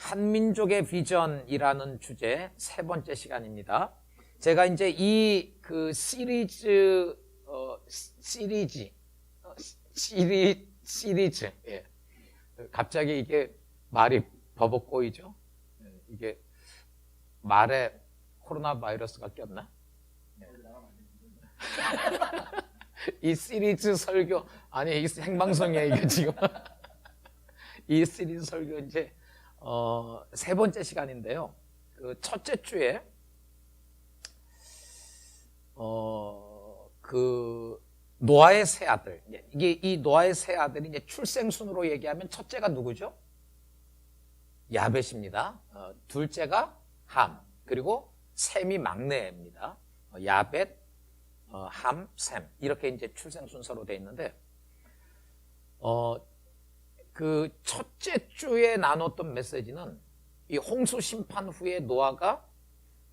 한민족의 비전이라는 주제 세 번째 시간입니다. 제가 이제 이 그 시리즈 예. 갑자기 이게 말이 버벅거리죠. 이게 말에 코로나 바이러스가 꼈나? 이 시리즈 설교 아니 이 생방송이야 이게 지금. 이 시리즈 설교 이제 세 번째 시간인데요. 그 첫째 주에 그 노아의 세 아들, 이게 이 노아의 세 아들이 이제 출생순으로 얘기하면 첫째가 누구죠? 야벳입니다. 둘째가 함, 그리고 셈이 막내입니다. 야벳, 함, 셈 이렇게 이제 출생 순서로 돼 있는데 그 첫째 주에 나눴던 메시지는 이 홍수 심판 후에 노아가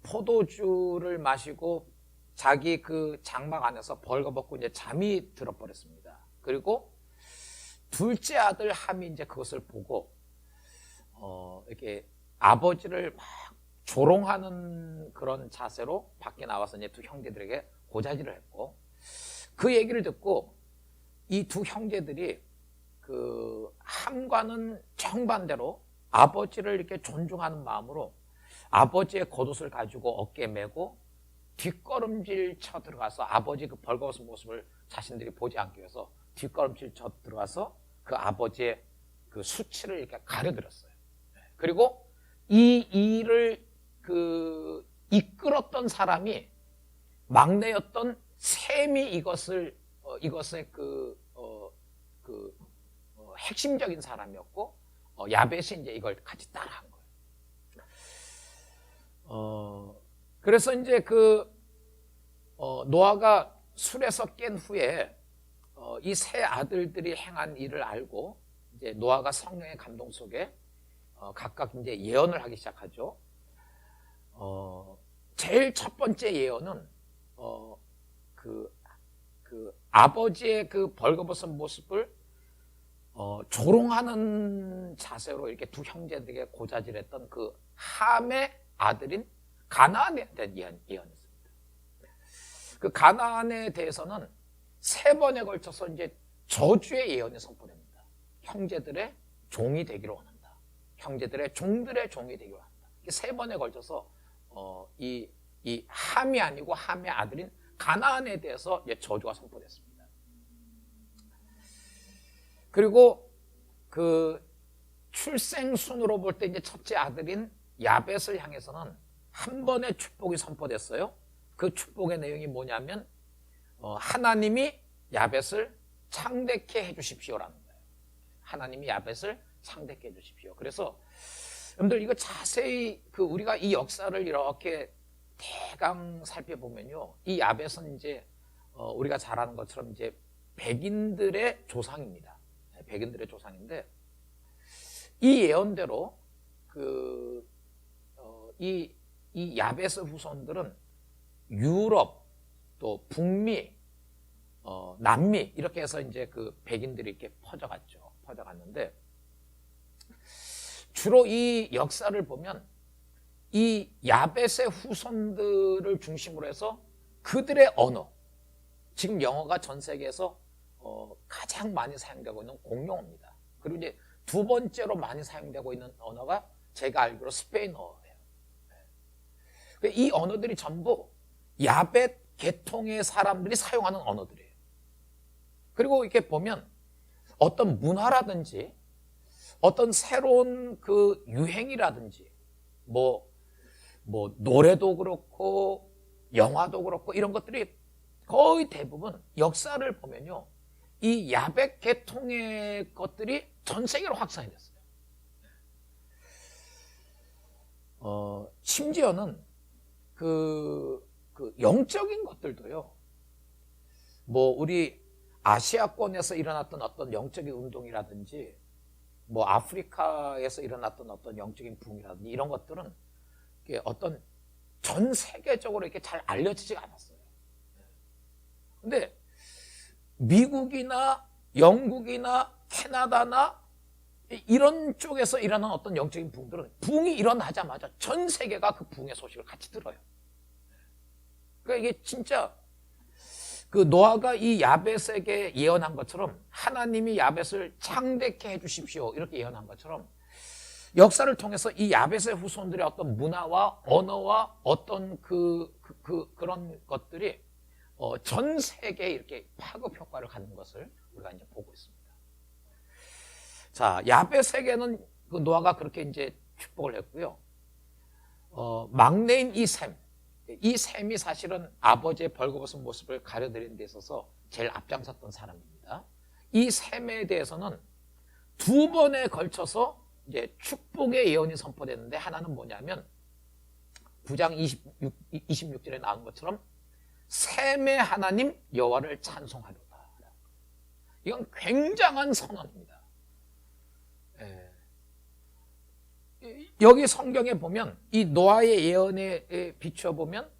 포도주를 마시고 자기 그 장막 안에서 벌거벗고 이제 잠이 들어버렸습니다. 그리고 둘째 아들 함이 이제 그것을 보고 이렇게 아버지를 막 조롱하는 그런 자세로 밖에 나와서 이제 두 형제들에게 고자질을 했고, 그 얘기를 듣고 이 두 형제들이 그 함과는 정반대로 아버지를 이렇게 존중하는 마음으로 아버지의 겉옷을 가지고 어깨에 메고 뒷걸음질 쳐 들어가서 아버지 그 벌거벗은 모습을 자신들이 보지 않기 위해서 뒷걸음질 쳐 들어가서 그 아버지의 그 수치를 이렇게 가려드렸어요. 그리고 이 일을 그 이끌었던 사람이 막내였던 셈이 이것의 핵심적인 사람이었고, 야벳이 이제 이걸 같이 따라한 거예요. 그래서 이제 노아가 술에서 깬 후에 이 세 아들들이 행한 일을 알고 이제 노아가 성령의 감동 속에 각각 이제 예언을 하기 시작하죠. 제일 첫 번째 예언은 그 아버지의 그 벌거벗은 모습을 조롱하는 자세로 이렇게 두 형제들에게 고자질했던 그 함의 아들인 가나안에 대한 예언이었습니다. 그 가나안에 대해서는 세 번에 걸쳐서 이제 저주의 예언이 선포됩니다. 형제들의 종이 되기를 원한다. 형제들의 종들의 종이 되기를 원한다. 세 번에 걸쳐서 이 함이 아니고 함의 아들인 가나안에 대해서 이제 저주가 선포됐습니다. 그리고 그 출생순으로 볼 때 이제 첫째 아들인 야벳을 향해서는 한 번의 축복이 선포됐어요. 그 축복의 내용이 뭐냐면 하나님이 야벳을 창대케 해주십시오라는 거예요. 하나님이 야벳을 창대케 해주십시오. 그래서 여러분들 이거 자세히 우리가 이 역사를 이렇게 대강 살펴보면요, 이 야벳은 이제 우리가 잘 아는 것처럼 이제 백인들의 조상입니다. 백인들의 조상인데, 이 예언대로 이 야벳의 후손들은 유럽, 또 북미, 남미 이렇게 해서 이제 그 백인들이 이렇게 퍼져갔는데, 주로 이 역사를 보면 이 야벳의 후손들을 중심으로 해서 그들의 언어, 지금 영어가 전 세계에서 가장 많이 사용되고 있는 공용어입니다. 그리고 이제 두 번째로 많이 사용되고 있는 언어가 제가 알기로 스페인어예요. 이 언어들이 전부 야벳 계통의 사람들이 사용하는 언어들이에요. 그리고 이렇게 보면 어떤 문화라든지 어떤 새로운 그 유행이라든지 뭐 노래도 그렇고 영화도 그렇고 이런 것들이 거의 대부분 역사를 보면요, 이 야벳 계통의 것들이 전 세계로 확산이 됐어요. 심지어는 그 영적인 것들도요, 뭐 우리 아시아권에서 일어났던 어떤 영적인 운동이라든지 뭐 아프리카에서 일어났던 어떤 영적인 붐이라든지 이런 것들은 어떤 전 세계적으로 이렇게 잘 알려지지가 않았어요. 근데 미국이나 영국이나 캐나다나 이런 쪽에서 일어난 어떤 영적인 부흥들은 부흥이 일어나자마자 전 세계가 그 부흥의 소식을 같이 들어요. 그러니까 이게 진짜 그 노아가 이 야벳에게 예언한 것처럼 하나님이 야벳을 창대케 해주십시오 이렇게 예언한 것처럼 역사를 통해서 이 야벳의 후손들의 어떤 문화와 언어와 어떤 그런 것들이 전 세계에 이렇게 파급 효과를 갖는 것을 우리가 이제 보고 있습니다. 자, 야벳에게는 그 노아가 그렇게 이제 축복을 했고요. 막내인 이 셈이 사실은 아버지의 벌거벗은 모습을 가려드리는 데 있어서 제일 앞장섰던 사람입니다. 이 셈에 대해서는 두 번에 걸쳐서 이제 축복의 예언이 선포됐는데 하나는 뭐냐면 9장 26절에 나온 것처럼 셈의 하나님 여호와를 찬송하려다. 이건 굉장한 선언입니다. 여기 성경에 보면 이 노아의 예언에 비추어 보면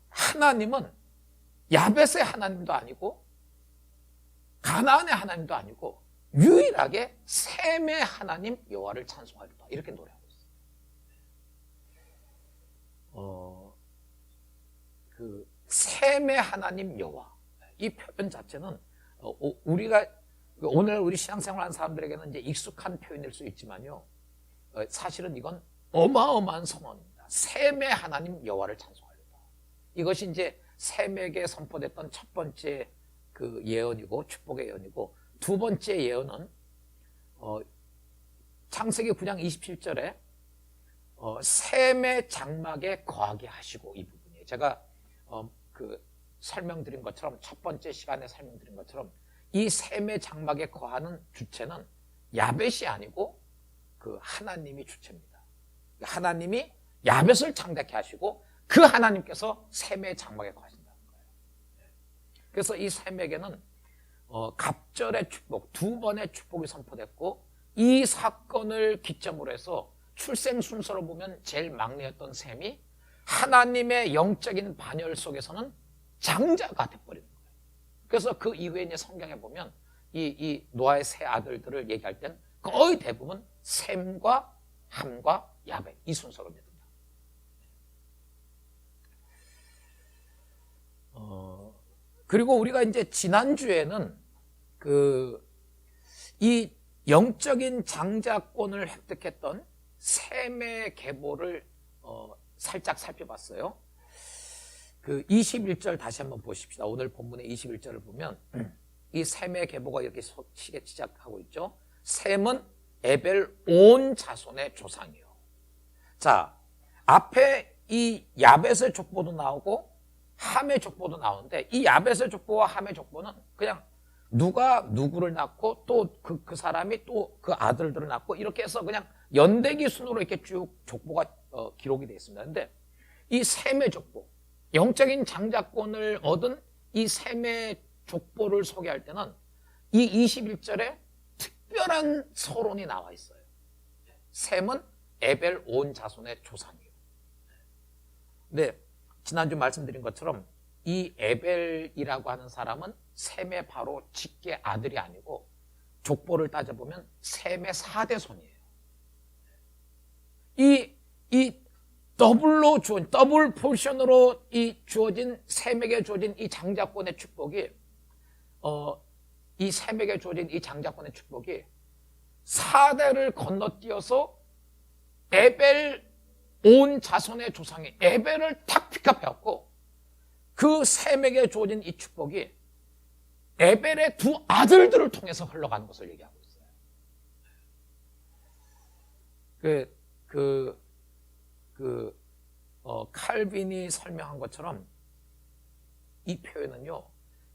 하나님은 야벳의 하나님도 아니고 가나안의 하나님도 아니고 유일하게 셈의 하나님 여호와를 찬송하리라 이렇게 노래하고 있어요. 그 셈의 하나님 여호와 이 표현 자체는 우리가 오늘 우리 신앙생활하는 사람들에게는 이제 익숙한 표현일 수 있지만요, 사실은 이건 어마어마한 선언입니다. 셈의 하나님 여호와를 찬송하리라. 이것이 이제 셈에게 선포됐던 첫 번째 그 예언이고 축복의 예언이고 두 번째 예언은 창세기 9장 27절에 셈의 장막에 거하게 하시고 이 부분이에요. 제가 그 설명드린 것처럼 첫 번째 시간에 설명드린 것처럼 이 셈의 장막에 거하는 주체는 야벳이 아니고 그 하나님이 주체입니다. 하나님이 야벳을 창대케 하시고 그 하나님께서 셈의 장막에 거하신다는 거예요. 그래서 이 셈에게는 갑절의 축복, 두 번의 축복이 선포됐고 이 사건을 기점으로 해서 출생 순서로 보면 제일 막내였던 셈이 하나님의 영적인 반열 속에서는 장자가 돼버리는 거예요. 그래서 그 이후에 이제 성경에 보면 이 노아의 세 아들들을 얘기할 땐 거의 대부분 셈과 함과 야벳 이 순서로 됩니다. 그리고 우리가 이제 지난주에는 이 영적인 장자권을 획득했던 셈의 계보를 살짝 살펴봤어요. 그 21절 다시 한번 보십시다. 오늘 본문의 21절을 보면 이 셈의 계보가 이렇게 시작하고 있죠. 셈은 에벨 온 자손의 조상이요. 자, 앞에 이 야벳의 족보도 나오고 함의 족보도 나오는데 이 야벳의 족보와 함의 족보는 그냥 누가 누구를 낳고 또 그 사람이 또 그 아들들을 낳고 이렇게 해서 그냥 연대기 순으로 이렇게 쭉 족보가 기록이 되어 있습니다. 그런데 이 셈의 족보, 영적인 장자권을 얻은 이 셈의 족보를 소개할 때는 이 21절에 특별한 서론이 나와 있어요. 셈은 에벨 온 자손의 조상이에요. 근데 지난주 말씀드린 것처럼 이 에벨이라고 하는 사람은 셈의 바로 직계 아들이 아니고 족보를 따져보면 셈의 4대 손이에요. 이 더블로 주어진, 더블 포션으로 주어진 셈에게 주어진 이 장자권의 축복이 이 셈에게 주어진 이 장자권의 축복이 4대를 건너뛰어서 에벨 온 자손의 조상이 에벨을 탁 픽업해왔고 그 셈에게 주어진 이 축복이 에벨의 두 아들들을 통해서 흘러가는 것을 얘기하고 있어요. 칼빈이 설명한 것처럼 이 표현은요,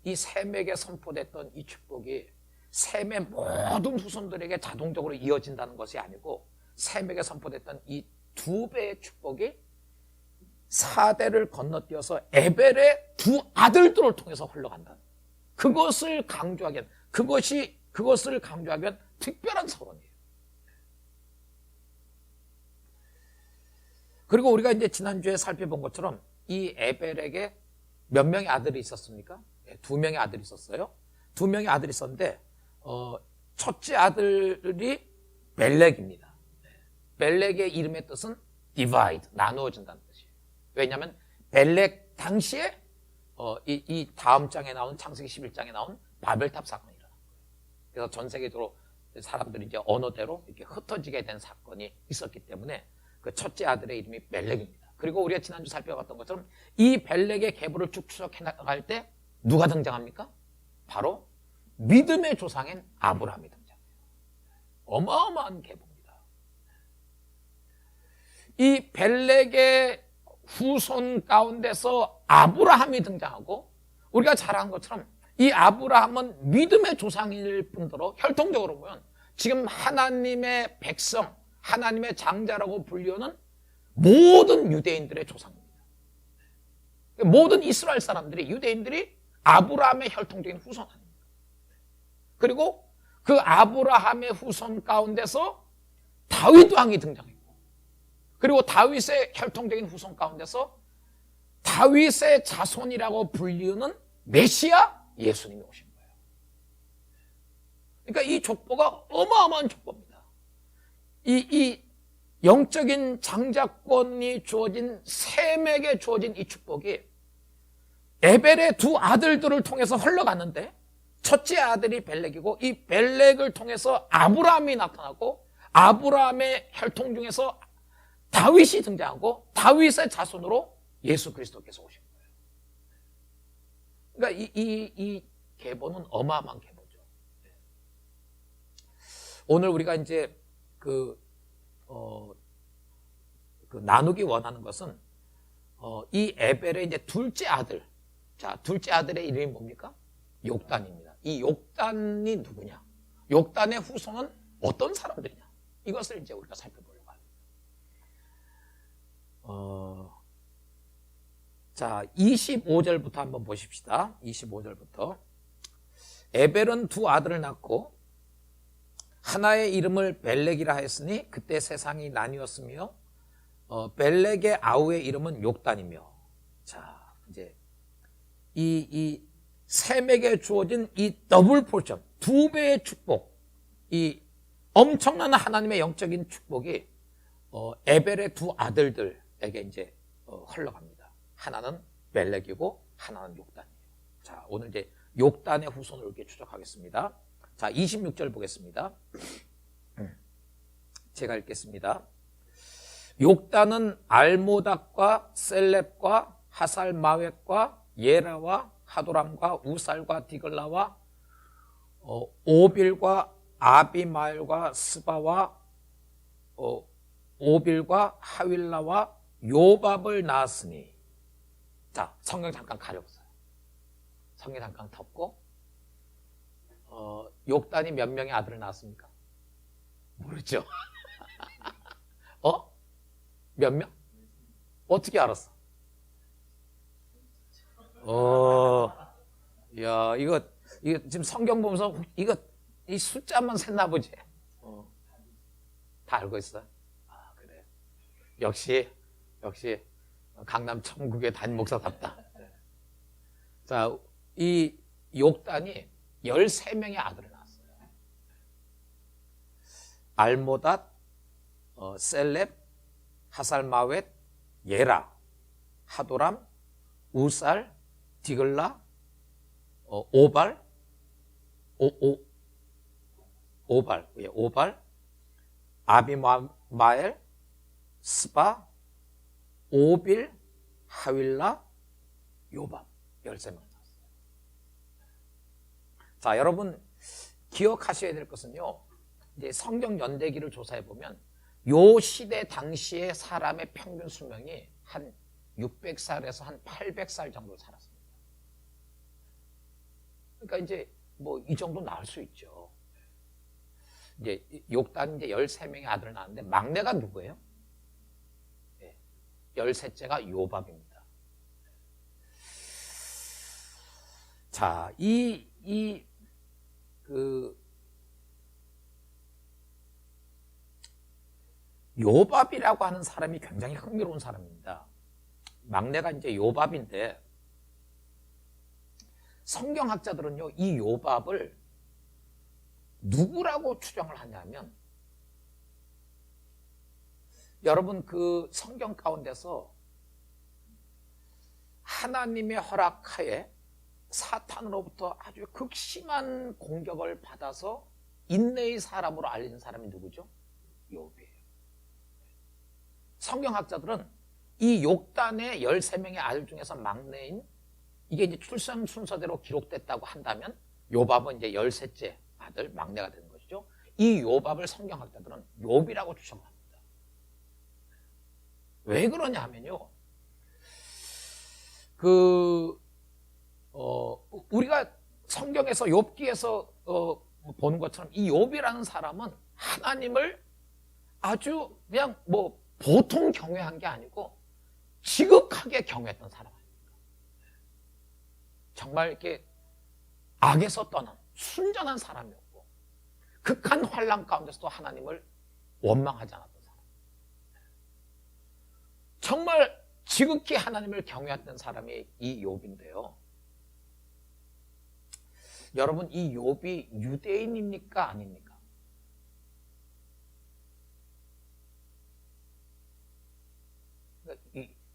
이 셈에게 선포됐던 이 축복이 셈의 모든 후손들에게 자동적으로 이어진다는 것이 아니고 셈에게 선포됐던 이 2배의 축복이 4대를 건너뛰어서 에벨의 두 아들들을 통해서 흘러간다. 그것을 강조하기 위한 특별한 서론이에요. 그리고 우리가 이제 지난주에 살펴본 것처럼 이 에벨에게 몇 명의 아들이 있었습니까? 2명의 아들이 있었어요. 2명의 아들이 있었는데 첫째 아들이 멜렉입니다. 멜렉의 이름의 뜻은 divide, 나누어진다는 뜻이에요. 왜냐하면 멜렉 당시에 이 다음 장에 나오는 창세기 11장에 나온 바벨탑 사건이 일어난 거예요. 그래서 전 세계적으로 사람들이 이제 언어대로 이렇게 흩어지게 된 사건이 있었기 때문에 그 첫째 아들의 이름이 멜렉입니다. 그리고 우리가 지난주 살펴봤던 것처럼 이 벨렉의 계보를 쭉 추적해 나갈 때 누가 등장합니까? 바로 믿음의 조상인 아브라함이 등장해요. 어마어마한 계보입니다. 이 벨렉의 후손 가운데서 아브라함이 등장하고, 우리가 잘 아는 것처럼 이 아브라함은 믿음의 조상일 뿐더러 혈통적으로 보면 지금 하나님의 백성, 하나님의 장자라고 불리우는 모든 유대인들의 조상입니다. 모든 이스라엘 사람들이, 유대인들이 아브라함의 혈통적인 후손 아닙니까? 그리고 그 아브라함의 후손 가운데서 다윗 왕이 등장했고, 그리고 다윗의 혈통적인 후손 가운데서 다윗의 자손이라고 불리우는 메시아 예수님이 오신 거예요. 그러니까 이 족보가 어마어마한 족보입니다. 이 영적인 장자권이 주어진 셈에게 주어진 이 축복이 에벨의 두 아들들을 통해서 흘러갔는데, 첫째 아들이 벨렉이고 이 벨렉을 통해서 아브라함이 나타나고, 아브라함의 혈통 중에서 다윗이 등장하고 다윗의 자손으로 예수 그리스도께서 오신 거예요. 그러니까 이 계보는 어마어마한 계보죠. 오늘 우리가 이제 나누기 원하는 것은 이 에벨의 이제 둘째 아들. 자, 둘째 아들의 이름이 뭡니까? 욕단입니다. 이 욕단이 누구냐? 욕단의 후손은 어떤 사람들이냐? 이것을 이제 우리가 살펴보려고 합니다. 자, 25절부터 한번 보십시다. 25절부터. 에벨은 두 아들을 낳고 하나의 이름을 벨렉이라 했으니 그때 세상이 나뉘었으며, 벨렉의 아우의 이름은 욕단이며. 자, 이제 이 셈에게 주어진 이 더블 포션, 두 배의 축복, 이 엄청난 하나님의 영적인 축복이 에벨의 두 아들들에게 이제 흘러갑니다. 하나는 벨렉이고 하나는 욕단이에요. 자, 오늘 이제 욕단의 후손을 이렇게 추적하겠습니다. 자, 26절 보겠습니다. 제가 읽겠습니다. 욕단은 알모닥과 셀렙과 하살마웻과 예라와 하도람과 우살과 디글라와 오빌과 아비마엘과 스바와 오빌과 하윌라와 요밥을 낳았으니. 자, 성경 잠깐 가려보세요. 성경 잠깐 덮고, 욕단이 몇 명의 아들을 낳았습니까? 모르죠. 몇 명? 어떻게 알았어? 야, 이거 지금 성경 보면서 이 숫자만 셌나 보지? 다 알고 있어? 아, 그래. 역시 강남 천국의 담임 목사답다. 자, 이 욕단이 13명의 아들을 낳았어요. 알모닷, 셀렙, 하살마웻, 예라, 하도람, 우살, 디글라, 오발, 아비마엘, 스바, 오빌, 하윌라, 요밥. 13명을 낳았어요. 자, 여러분 기억하셔야 될 것은요, 이제 성경 연대기를 조사해 보면 요 시대 당시의 사람의 평균 수명이 한 600살에서 한 800살 정도 살았습니다. 그러니까 이제 뭐 이 정도 나올 수 있죠. 이제 욕단 이제 13명의 아들을 낳았는데 막내가 누구예요? 13째가 요밥입니다. 자, 요밥이라고 하는 사람이 굉장히 흥미로운 사람입니다. 막내가 이제 요밥인데, 성경학자들은요, 이 요밥을 누구라고 추정을 하냐면, 여러분 그 성경 가운데서 하나님의 허락하에 사탄으로부터 아주 극심한 공격을 받아서 인내의 사람으로 알려진 사람이 누구죠? 욥이에요. 성경학자들은 이 욕단의 13명의 아들 중에서 막내인, 이게 이제 출생 순서대로 기록됐다고 한다면 요밥은 이제 13째 아들, 막내가 되는 것이죠. 이 요밥을 성경학자들은 욥이라고 추정합니다. 왜 그러냐 하면요, 우리가 성경에서 욥기에서 보는 것처럼 이 욥이라는 사람은 하나님을 아주 그냥 뭐 보통 경외한 게 아니고 지극하게 경외했던 사람 아닙니까? 정말 이렇게 악에서 떠난 순전한 사람이었고, 극한 환난 가운데서도 하나님을 원망하지 않았던 사람, 정말 지극히 하나님을 경외했던 사람이 이 욥인데요. 여러분, 이 욥이 유대인입니까? 아닙니까?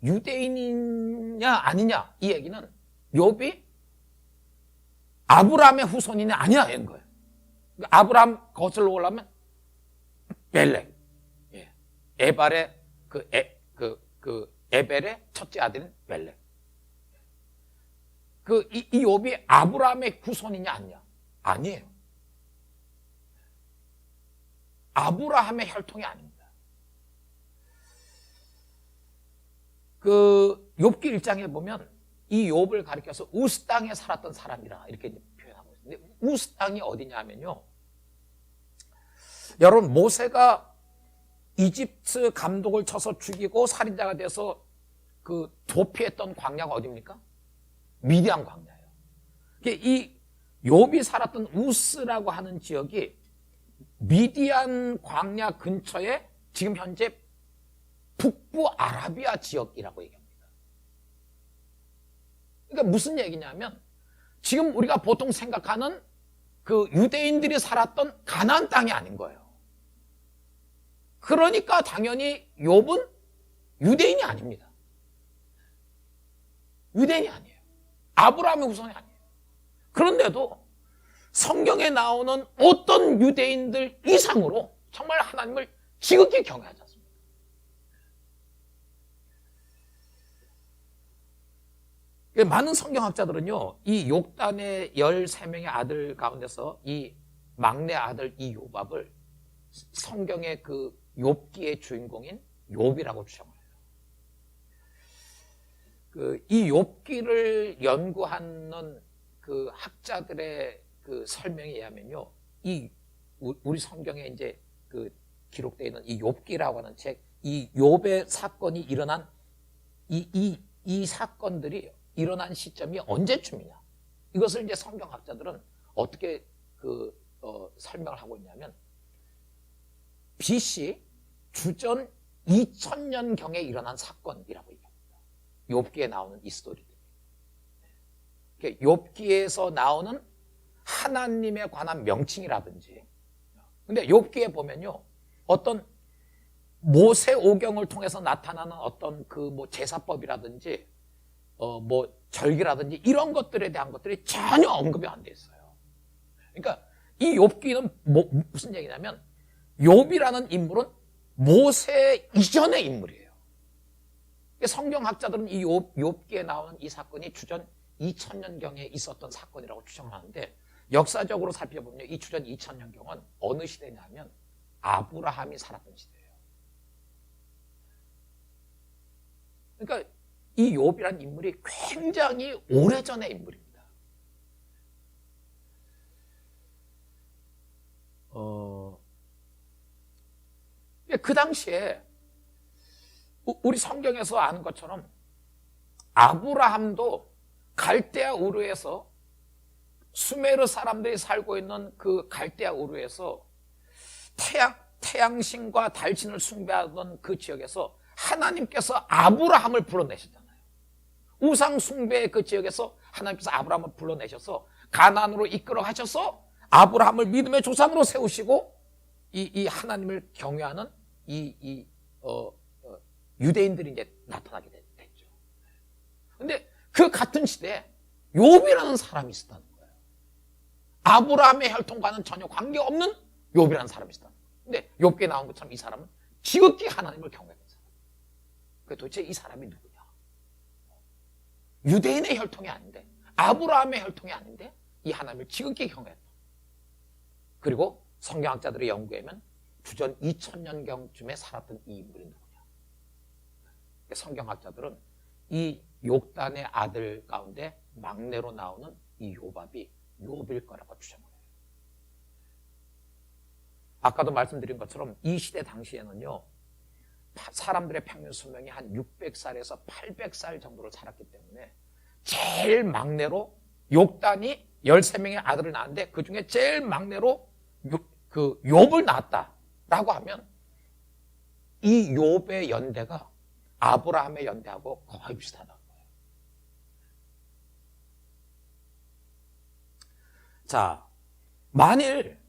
유대인이냐 아니냐, 이 얘기는 욥이 아브라함의 후손이냐 아니냐 이런 거예요. 아브라함 거슬러 오려면 멜렉, 에발의 에벨의 첫째 아들인 멜렉. 이 욥이 아브라함의 후손이냐 아니냐? 아니에요. 아브라함의 혈통이 아닙니다. 욥기 1장에 보면 이 욥을 가리켜서 우스 땅에 살았던 사람이라 이렇게 표현하고 있습니다. 근데 우스 땅이 어디냐 하면요, 여러분 모세가 이집트 감독을 쳐서 죽이고 살인자가 돼서 도피했던 광야가 어디입니까? 미디안 광야예요. 이 욥이 살았던 우스라고 하는 지역이 미디안 광야 근처에 지금 현재 북부 아라비아 지역이라고 얘기합니다. 그러니까 무슨 얘기냐면, 지금 우리가 보통 생각하는 유대인들이 살았던 가나안 땅이 아닌 거예요. 그러니까 당연히 욥은 유대인이 아닙니다. 유대인이 아니에요. 아브라함의 후손이 아니에요. 그런데도 성경에 나오는 어떤 유대인들 이상으로 정말 하나님을 지극히 경외하지 않습니다. 많은 성경학자들은요, 이 욕단의 13명의 아들 가운데서 이 막내 아들 이 요밥을 성경의 욥기의 주인공인 욥이라고 추정을 해요. 이 욥기를 연구하는 학자들의 설명에 의하면요, 우리 성경에 이제 기록되어 있는 이 욥기라고 하는 책, 이 욥의 사건이 일어난 이 사건들이 일어난 시점이 언제쯤이냐, 이것을 이제 성경학자들은 어떻게 설명을 하고 있냐면, BC 주전 2000년경에 일어난 사건이라고 얘기합니다. 욥기에 나오는 이 스토리들. 욥기에서 나오는 하나님에 관한 명칭이라든지, 근데 욥기에 보면요, 어떤 모세 오경을 통해서 나타나는 어떤 제사법이라든지 절기라든지 이런 것들에 대한 것들이 전혀 언급이 안 돼 있어요. 그러니까 이 욥기는 무슨 얘기냐면, 욥이라는 인물은 모세 이전의 인물이에요. 성경학자들은 이 욥기에 나오는 이 사건이 주전 2000년경에 있었던 사건이라고 추정하는데, 역사적으로 살펴보면 이 주전 2000년경은 어느 시대냐면 아브라함이 살았던 시대예요. 그러니까 이 욥이라는 인물이 굉장히 오래전의 인물입니다. 그 당시에 우리 성경에서 아는 것처럼 아브라함도 갈대아 우르에서, 수메르 사람들이 살고 있는 그 갈대아 우르에서 태양신과 달신을 숭배하던 그 지역에서 하나님께서 아브라함을 불러내셨잖아요. 우상 숭배의 그 지역에서 하나님께서 아브라함을 불러내셔서 가나안으로 이끌어 가셔서 아브라함을 믿음의 조상으로 세우시고 이 하나님을 경외하는 유대인들이 이제 나타나게 됐죠. 근데 그 같은 시대에 욥이라는 사람이 있었다는 거예요. 아브라함의 혈통과는 전혀 관계없는 욥이라는 사람이 있었다는 거예요. 근데 욥기에 나온 것처럼 이 사람은 지극히 하나님을 경외하는 사람. 도대체 이 사람이 누구냐? 유대인의 혈통이 아닌데, 아브라함의 혈통이 아닌데 이 하나님을 지극히 경외했다. 그리고 성경학자들의 연구에는 주전 2000년경쯤에 살았던 이 인물이 누구냐? 성경학자들은 이 욕단의 아들 가운데 막내로 나오는 이 요밥이 욥일 거라고 추정을 해요. 아까도 말씀드린 것처럼 이 시대 당시에는요, 사람들의 평균 수명이 한 600살에서 800살 정도를 살았기 때문에 제일 막내로 욕단이 13명의 아들을 낳았는데 그 중에 제일 막내로 욥을 낳았다라고 하면 이 욥의 연대가 아브라함의 연대하고 거의 비슷하다는 거예요. 자, 만일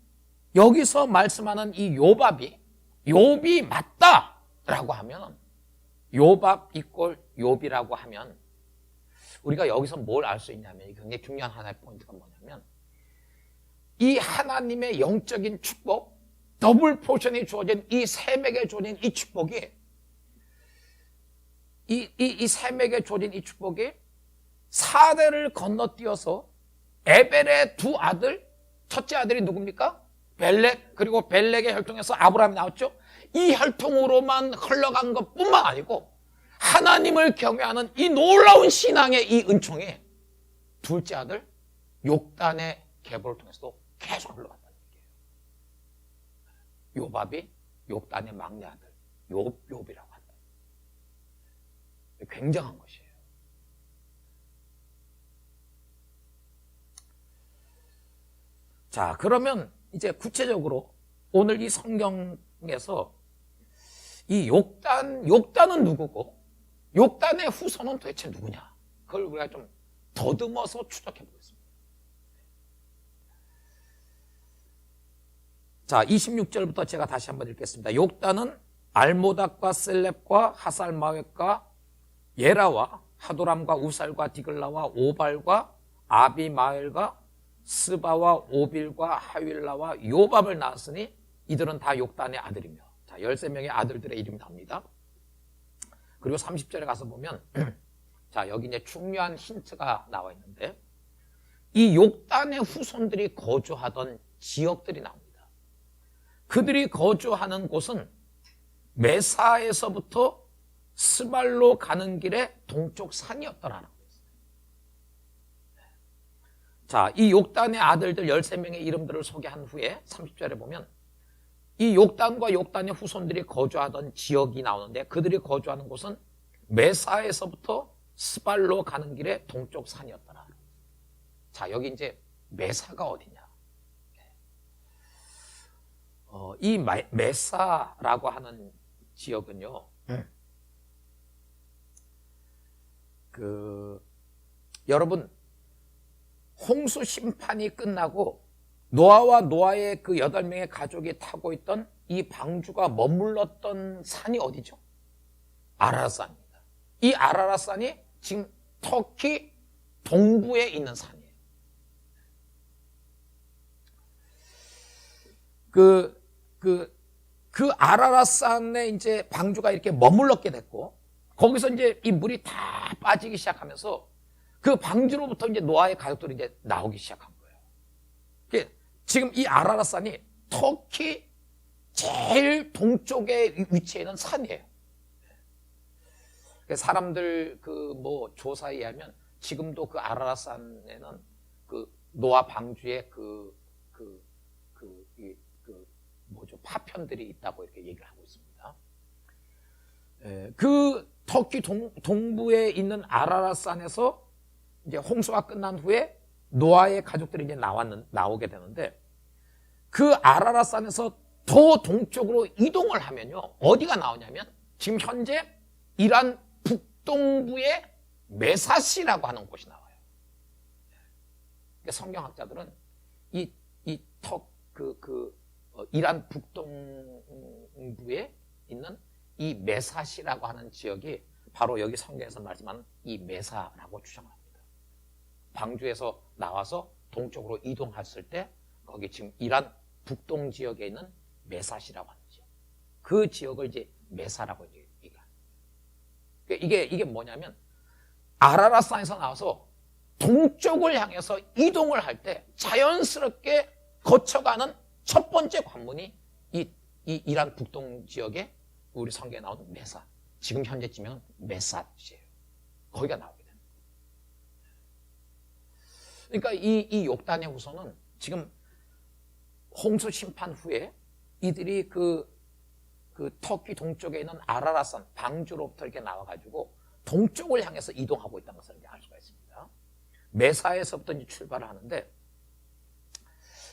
여기서 말씀하는 이 욥이 맞다라고 하면, 욥 이꼴 욥이라고 하면 우리가 여기서 뭘 알 수 있냐면, 굉장히 중요한 하나의 포인트가 뭐냐면, 이 하나님의 영적인 축복, 더블 포션이 주어진 이 셈에게 주어진 이 축복이, 이 셈에게 주어진 이 축복이 4대를 건너뛰어서 에벨의 두 아들, 첫째 아들이 누굽니까? 벨렉, 그리고 벨렉의 혈통에서 아브라함이 나왔죠. 이 혈통으로만 흘러간 것뿐만 아니고 하나님을 경외하는 이 놀라운 신앙의 이 은총이 둘째 아들 욕단의 계보를 통해서도 계속 흘러간다는 얘기예요. 요밥이 욕단의 막내 아들 욥이라고 한다. 굉장한 것이에요. 자, 그러면 이제 구체적으로 오늘 이 성경에서 이 욕단은 누구고 욕단의 후손은 도대체 누구냐? 그걸 우리가 좀 더듬어서 추적해 보겠습니다. 자, 26절부터 제가 다시 한번 읽겠습니다. 욕단은 알모닥과 셀렙과 하살마웻과 예라와 하도람과 우살과 디글라와 오발과 아비마엘과 스바와 오빌과 하윌라와 요밥을 낳았으니 이들은 다 욕단의 아들이며, 자, 13명의 아들들의 이름이 나옵니다. 그리고 30절에 가서 보면 자, 여기 이제 중요한 힌트가 나와 있는데, 이 욕단의 후손들이 거주하던 지역들이 나옵니다. 그들이 거주하는 곳은 메사에서부터 스발로 가는 길의 동쪽 산이었더라는 거예요. 자, 이 욕단의 아들들 13명의 이름들을 소개한 후에 30절에 보면 이 욕단과 욕단의 후손들이 거주하던 지역이 나오는데, 그들이 거주하는 곳은 메사에서부터 스발로 가는 길의 동쪽 산이었더라. 자, 여기 이제 메사가 어디냐? 이 메사라고 하는 지역은요, 여러분, 홍수 심판이 끝나고 노아와 노아의 그 8명의 가족이 타고 있던 이 방주가 머물렀던 산이 어디죠? 아라랏산입니다. 이 아라랏산이 지금 터키 동부에 있는 산이에요. 그 아라랏산에 이제 방주가 이렇게 머물렀게 됐고, 거기서 이제 이 물이 다 빠지기 시작하면서 그 방주로부터 이제 노아의 가족들이 이제 나오기 시작한 거예요. 지금 이 아라랏산이 터키 제일 동쪽에 위치해 있는 산이에요. 사람들 조사에 의하면 지금도 그 아라랏산에는 그 노아 방주에 파편들이 있다고 이렇게 얘기를 하고 있습니다. 그 터키 동부에 있는 아라랏산에서 이제 홍수가 끝난 후에 노아의 가족들이 이제 나오게 되는데, 그 아라랏산에서 더 동쪽으로 이동을 하면요, 어디가 나오냐면 지금 현재 이란 북동부의 메사시라고 하는 곳이 나와요. 성경학자들은 이 이란 북동부에 있는 이 메사시라고 하는 지역이 바로 여기 성경에서 말씀하는 이 메사라고 주장합니다. 방주에서 나와서 동쪽으로 이동했을 때 거기 지금 이란 북동 지역에 있는 메사시라고 하는 지역. 그 지역을 이제 메사라고 얘기합니다. 이게 뭐냐면 아라랏산에서 나와서 동쪽을 향해서 이동을 할 때 자연스럽게 거쳐가는 첫 번째 관문이 이 이란 북동 지역에 우리 성경에 나오는 메사. 지금 현재쯤에는 메삿이에요. 거기가 나오게 됩니다. 그러니까 이 욕단의 후손은 지금 홍수 심판 후에 이들이 그 터키 동쪽에 있는 아라랏산 방주로부터 이렇게 나와가지고 동쪽을 향해서 이동하고 있다는 것을 이제 알 수가 있습니다. 메사에서부터 이제 출발을 하는데,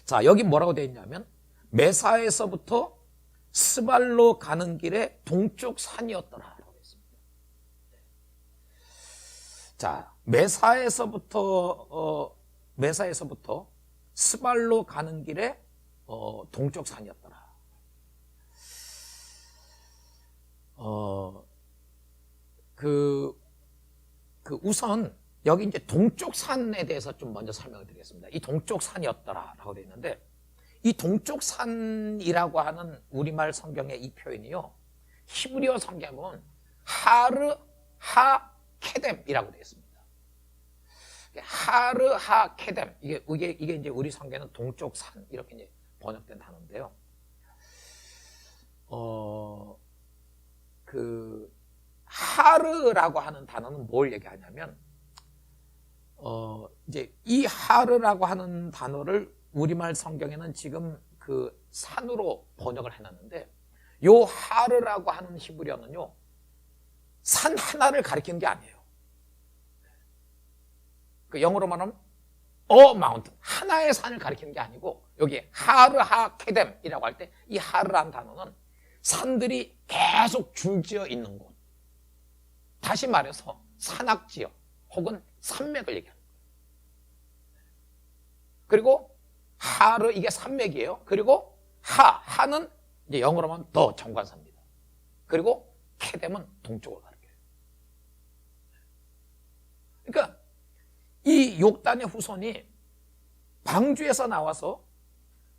자, 여기 뭐라고 되어 있냐면, 메사에서부터 스발로 가는 길에 동쪽 산이었더라. 라고 했습니다. 자, 메사에서부터 스발로 가는 길에 동쪽 산이었더라. 우선 여기 이제 동쪽 산에 대해서 좀 먼저 설명을 드리겠습니다. 이 동쪽 산이었더라라고 되어 있는데, 이 동쪽 산이라고 하는 우리말 성경의 이 표현이요, 히브리어 성경에 보면 하르 하 케뎀이라고 되어 있습니다. 하르 하 케뎀, 이게 이제 우리 성경에는 동쪽 산 이렇게 이제 번역된 단어인데요. 하르라고 하는 단어는 뭘 얘기하냐면, 이제 이 하르라고 하는 단어를 우리말 성경에는 지금 그 산으로 번역을 해놨는데, 요 하르라고 하는 히브리어는요, 산 하나를 가리키는 게 아니에요. 그 영어로 말하면 a mountain, 하나의 산을 가리키는 게 아니고, 여기 하르 하 케뎀이라고 할 때 이 하르라는 단어는 산들이 계속 줄지어 있는 곳, 다시 말해서 산악지역 혹은 산맥을 얘기하는 거예요. 그리고 하르, 이게 산맥이에요. 그리고 하는 이제 영어로 하면 더 정관사입니다. 그리고 케뎀은 동쪽을 가리켜요. 그러니까 이 욕단의 후손이 방주에서 나와서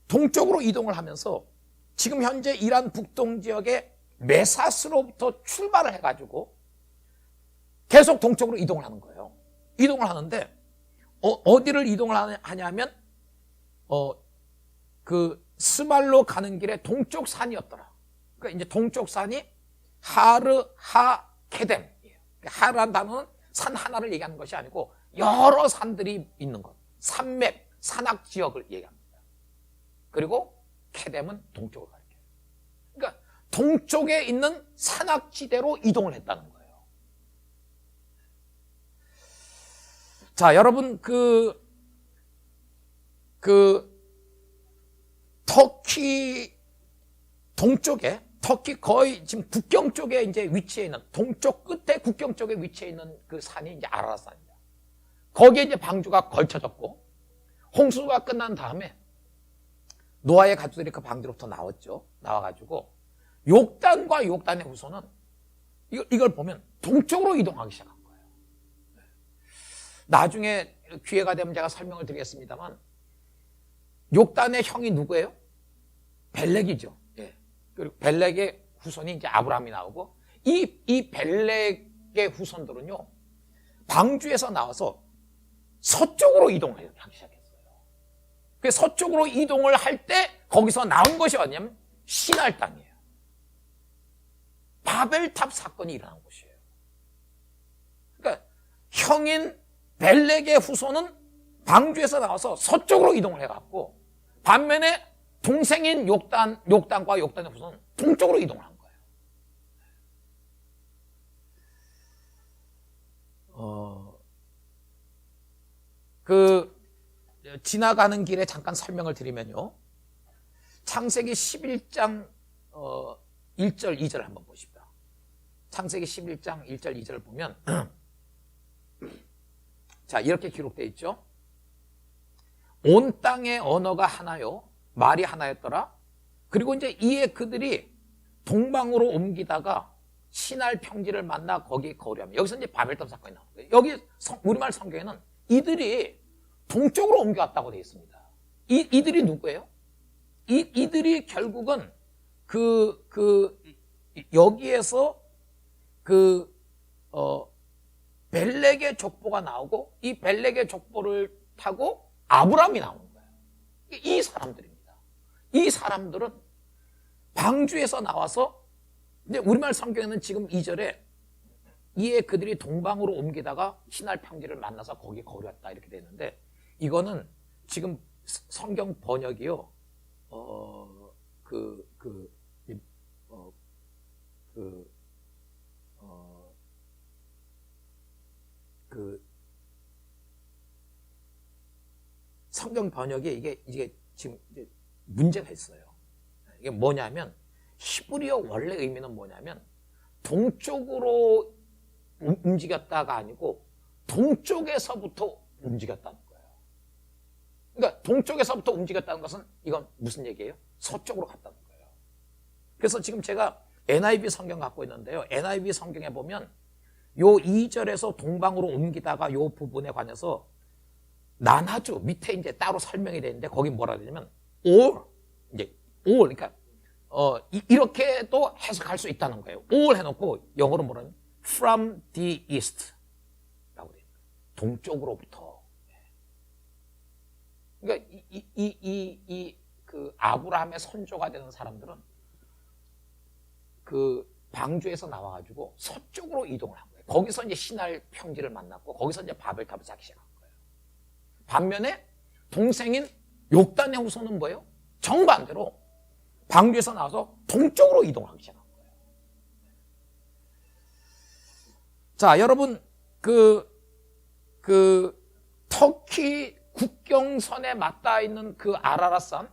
동쪽으로 이동을 하면서 지금 현재 이란 북동 지역의 메사스로부터 출발을 해가지고 계속 동쪽으로 이동을 하는 거예요. 이동을 하는데 어디를 이동을 하냐면 그 스발로 가는 길에 동쪽 산이었더라. 그러니까 이제 동쪽 산이 하르 하 케뎀이에요. 하르란 단어는 산 하나를 얘기하는 것이 아니고 여러 산들이 있는 것, 산맥, 산악 지역을 얘기합니다. 그리고 케뎀은 동쪽을 가리켜요. 그러니까 동쪽에 있는 산악지대로 이동을 했다는 거예요. 자, 여러분, 터키 동쪽에, 터키 거의 지금 국경 쪽에 이제 위치해 있는, 동쪽 끝에 국경 쪽에 위치해 있는 그 산이 이제 아라랏산입니다. 거기에 이제 방주가 걸쳐졌고, 홍수가 끝난 다음에 노아의 가족들이 그 방주로부터 나왔죠. 나와가지고 욕단과 욕단의 후손은 이걸 보면 동쪽으로 이동하기 시작한 거예요. 나중에 기회가 되면 제가 설명을 드리겠습니다만, 욕단의 형이 누구예요? 벨렉이죠. 예. 그리고 벨렉의 후손이 이제 아브라함이 나오고, 이 벨렉의 후손들은요, 방주에서 나와서 서쪽으로 이동하기 시작했어요. 그 서쪽으로 이동을 할 때 거기서 나온 것이 어디냐면 시날 땅이에요. 바벨탑 사건이 일어난 곳이에요. 그러니까 형인 벨렉의 후손은 방주에서 나와서 서쪽으로 이동을 해갖고, 반면에 동생인 욕단과 욕단의 후손은 동쪽으로 이동을 한 거예요. 지나가는 길에 잠깐 설명을 드리면요, 창세기 11장 1절 2절 한번 보십시다. 창세기 11장 1절 2절을 보면 자, 이렇게 기록되어 있죠. 온 땅의 언어가 하나요, 말이 하나였더라. 그리고 이제 이에 그들이 동방으로 옮기다가 신할 평지를 만나 거기 거류하면, 여기서 이제 바벨탑 사건이 나오는 거예요. 여기 우리말 성경에는 이들이 동쪽으로 옮겨왔다고 되어 있습니다. 이들이 누구예요? 이들이 결국은 여기에서 벨렉의 족보가 나오고, 이 벨렉의 족보를 타고 아브람이 나오는 거예요. 이 사람들입니다. 이 사람들은 방주에서 나와서, 근데 우리말 성경에는 지금 2절에 이에 그들이 동방으로 옮기다가 신할 평지를 만나서 거기 거류했다 이렇게 되어 있는데, 이거는 지금 성경 번역이요, 성경 번역에 이게 지금 이제 문제가 있어요. 이게 뭐냐면, 히브리어 원래 의미는 뭐냐면, 동쪽으로 움직였다가 아니고 동쪽에서부터 움직였다는 거예요. 그러니까 동쪽에서부터 움직였다는 것은 이건 무슨 얘기예요? 서쪽으로 갔다는 거예요. 그래서 지금 제가 NIV 성경 갖고 있는데요. NIV 성경에 보면 요 2절에서 동방으로 옮기다가 요 부분에 관해서 나나주 밑에 이제 따로 설명이 되는데, 거기 뭐라 그러냐면 all, 이제 all, 그러니까 이렇게도 해석할 수 있다는 거예요. all 해놓고 영어로 뭐라면 from the east 라고 돼요. 동쪽으로부터. 그러니까 그 아브라함의 선조가 되는 사람들은 그 방주에서 나와가지고 서쪽으로 이동을 한 거예요. 거기서 이제 신할 평지를 만났고, 거기서 이제 바벨탑을 쌓기 시작한 거예요. 반면에 동생인 욕단의 후손은 뭐예요? 정반대로 방주에서 나와서 동쪽으로 이동하기 시작한 거예요. 자, 여러분, 터키 국경선에 맞닿아 있는 그 아라랏산,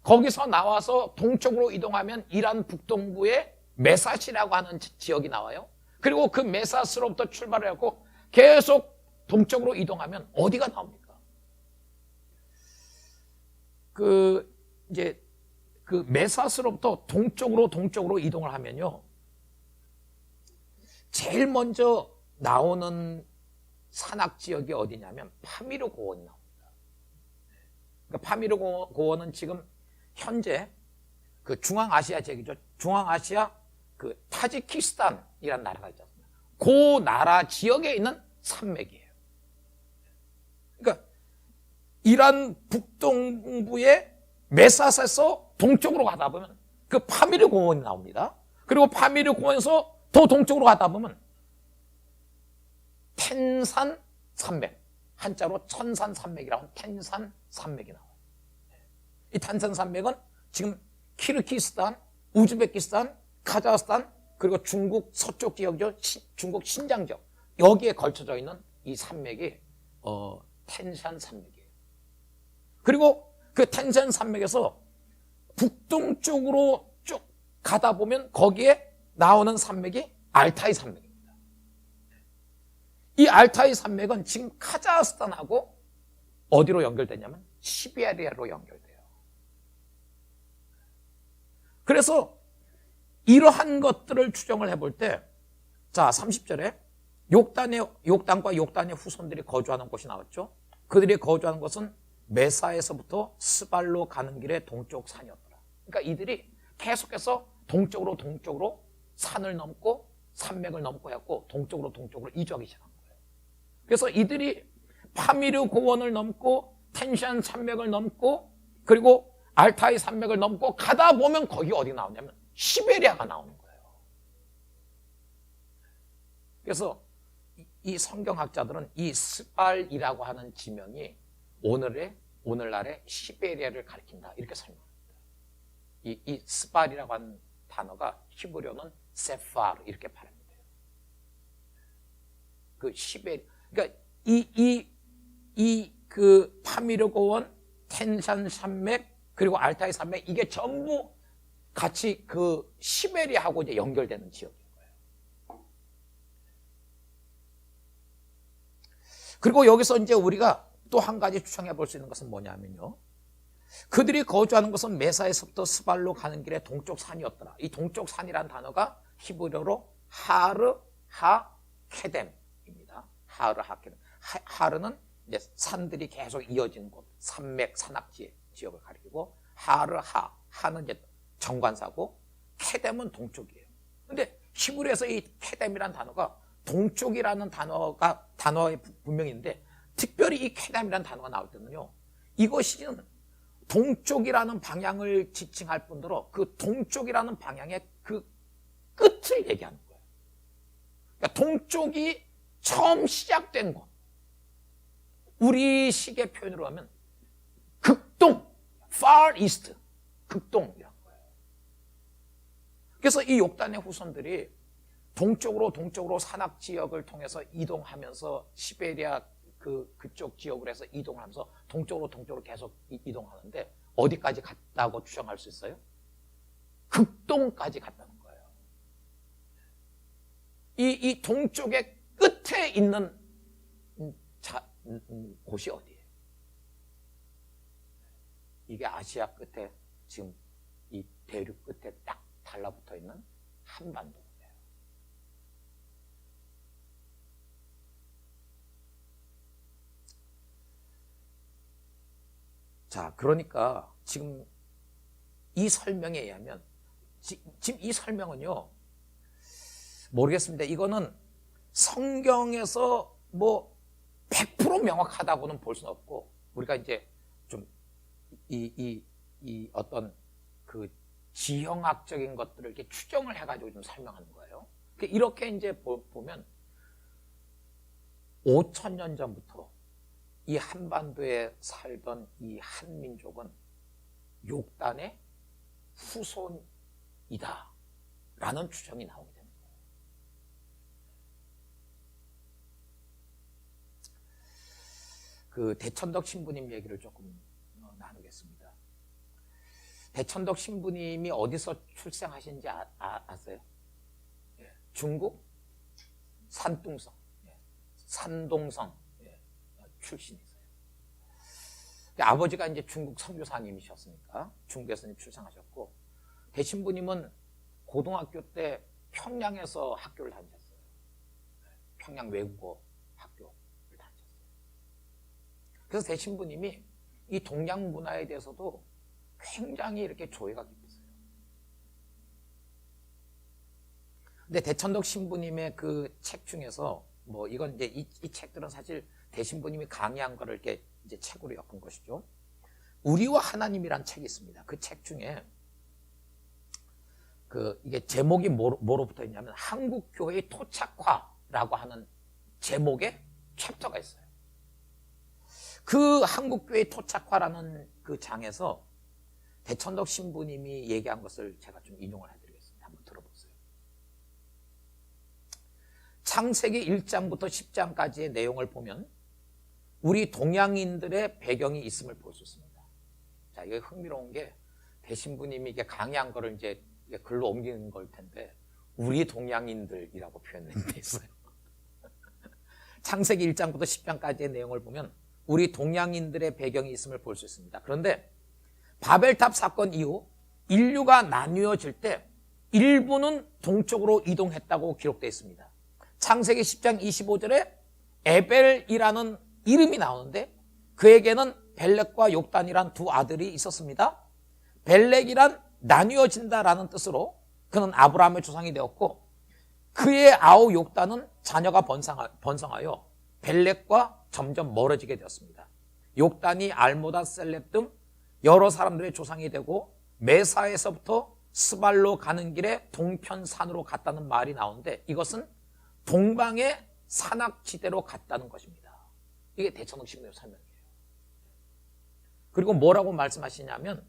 거기서 나와서 동쪽으로 이동하면 이란 북동부의 메삿이라고 하는 지역이 나와요. 그리고 그 메삿으로부터 출발을 하고 계속 동쪽으로 이동하면 어디가 나옵니까? 이제 그 메삿으로부터 동쪽으로 이동을 하면요, 제일 먼저 나오는 산악 지역이 어디냐면 파미르 고원이 나옵니다. 그러니까 파미르 고원은 지금 현재 그 중앙아시아 지역이죠. 중앙아시아 그 타지키스탄이라는 나라가 있지 않습니까? 그 나라 지역에 있는 산맥이에요. 그러니까 이란 북동부의 메삿에서 동쪽으로 가다 보면 그 파미르 공원이 나옵니다. 그리고 파미르 공원에서 더 동쪽으로 가다 보면 텐산 산맥, 한자로 천산 산맥이라고 하는 텐산 산맥이 나와요. 이 텐산 산맥은 지금 키르기스탄, 우즈베키스탄, 카자흐스탄, 그리고 중국 서쪽 지역이죠. 중국 신장 지역, 여기에 걸쳐져 있는 이 산맥이 텐산 산맥이에요. 그리고 그 텐산 산맥에서 북동쪽으로 쭉 가다 보면 거기에 나오는 산맥이 알타이 산맥입니다. 이 알타이 산맥은 지금 카자흐스탄하고 어디로 연결되냐면 시베리아로 연결돼요. 그래서 이러한 것들을 추정을 해볼 때, 자, 30절에 욕단과 욕단의 후손들이 거주하는 곳이 나왔죠. 그들이 거주하는 곳은 메사에서부터 스발로 가는 길의 동쪽 산이었더라. 그러니까 이들이 계속해서 동쪽으로 산을 넘고 산맥을 넘고 해갖고 동쪽으로 이주하기 시작한 거예요. 그래서 이들이 파미르 고원을 넘고 텐산 산맥을 넘고 그리고 알타이 산맥을 넘고 가다 보면 거기 어디 나오냐면 시베리아가 나오는 거예요. 그래서 이 성경학자들은 이 스발이라고 하는 지명이 오늘날의 시베리아를 가리킨다, 이렇게 설명합니다. 이 스발이라고 하는 단어가 히브리어는 세파르 이렇게 발음돼요. 그 그러니까 그 파미르 고원, 텐산 산맥, 그리고 알타이 산맥, 이게 전부 같이 그 시베리아하고 이제 연결되는 지역인 거예요. 그리고 여기서 이제 우리가 또 한 가지 추정해 볼 수 있는 것은 뭐냐면요, 그들이 거주하는 것은 메사에서부터 스발로 가는 길의 동쪽 산이었더라. 이 동쪽 산이라는 단어가 히브리어로 하르 하케뎀입니다. 하르 하케뎀. 하르는 이제 산들이 계속 이어지는 곳, 산맥, 산악지 지역을 가리키고, 하르 하는 이제 정관사고, 케뎀은 동쪽이에요. 근데 히브리에서 이 케뎀이라는 단어가 동쪽이라는 단어의 분명인데, 특별히 이 케뎀이라는 단어가 나올 때는요, 이것이 동쪽이라는 방향을 지칭할 뿐더러 그 동쪽이라는 방향의 그 끝을 얘기하는 거예요. 그러니까 동쪽이 처음 시작된 곳. 우리식의 표현으로 하면 극동, far east, 극동이라는 거예요. 그래서 이 욕단의 후손들이 동쪽으로 산악 지역을 통해서 이동하면서 시베리아 그쪽 지역으로 해서 이동을 하면서 동쪽으로 계속 이동하는데 어디까지 갔다고 추정할 수 있어요? 극동까지 갔다는 거예요. 이 동쪽의 끝에 있는 곳이 어디예요? 이게 아시아 끝에 지금 이 대륙 끝에 딱 달라붙어 있는 한반도. 자, 그러니까 지금 이 설명에 의하면, 지금 이 설명은요, 모르겠습니다. 이거는 성경에서 뭐 100% 명확하다고는 볼 수는 없고, 우리가 이제 좀 어떤 그 지형학적인 것들을 이렇게 추정을 해가지고 좀 설명하는 거예요. 이렇게 이제 보면 5,000년 전부터 이 한반도에 살던 이 한민족은 욕단의 후손이다 라는 추정이 나오게 됩니다. 그 대천덕 신부님 얘기를 조금 나누겠습니다. 대천덕 신부님이 어디서 출생하신지 아세요? 중국 산둥성, 산동성 출신이세요. 아버지가 이제 중국 선교사님이셨으니까 중국에서 출생하셨고, 대신부님은 고등학교 때 평양에서 학교를 다니셨어요. 평양 외국어 학교를 다니셨어요. 그래서 대신부님이 이 동양 문화에 대해서도 굉장히 이렇게 조예가 깊으세요. 근데 대천덕 신부님의 그 책 중에서 뭐 이건 이제 이 책들은 사실 대신부님이 강의한 거를 이렇게 이제 책으로 엮은 것이죠. 우리와 하나님이란 책이 있습니다. 그 책 중에 이게 제목이 뭐로 붙어 있냐면 한국 교회의 토착화라고 하는 제목의 챕터가 있어요. 그 한국 교회의 토착화라는 그 장에서 대천덕 신부님이 얘기한 것을 제가 좀 인용을 해드리겠습니다. 한번 들어보세요. 창세기 1장부터 10장까지의 내용을 보면 우리 동양인들의 배경이 있음을 볼 수 있습니다. 자, 이게 흥미로운 게 대신부님이 이게 강의한 거를 이제 글로 옮기는 걸 텐데 우리 동양인들이라고 표현된 데 있어요. 창세기 1장부터 10장까지의 내용을 보면 우리 동양인들의 배경이 있음을 볼 수 있습니다. 그런데 바벨탑 사건 이후 인류가 나뉘어질 때 일부는 동쪽으로 이동했다고 기록되어 있습니다. 창세기 10장 25절에 에벨이라는 이름이 나오는데 그에게는 벨렉과 욕단이란 두 아들이 있었습니다. 벨렉이란 나뉘어진다라는 뜻으로 그는 아브라함의 조상이 되었고 그의 아우 욕단은 자녀가 번성하여 벨렉과 점점 멀어지게 되었습니다. 욕단이 알모다 셀렙 등 여러 사람들의 조상이 되고 메사에서부터 스발로 가는 길에 동편산으로 갔다는 말이 나오는데 이것은 동방의 산악지대로 갔다는 것입니다. 이게 대천덕 신부의 설명이에요. 그리고 뭐라고 말씀하시냐면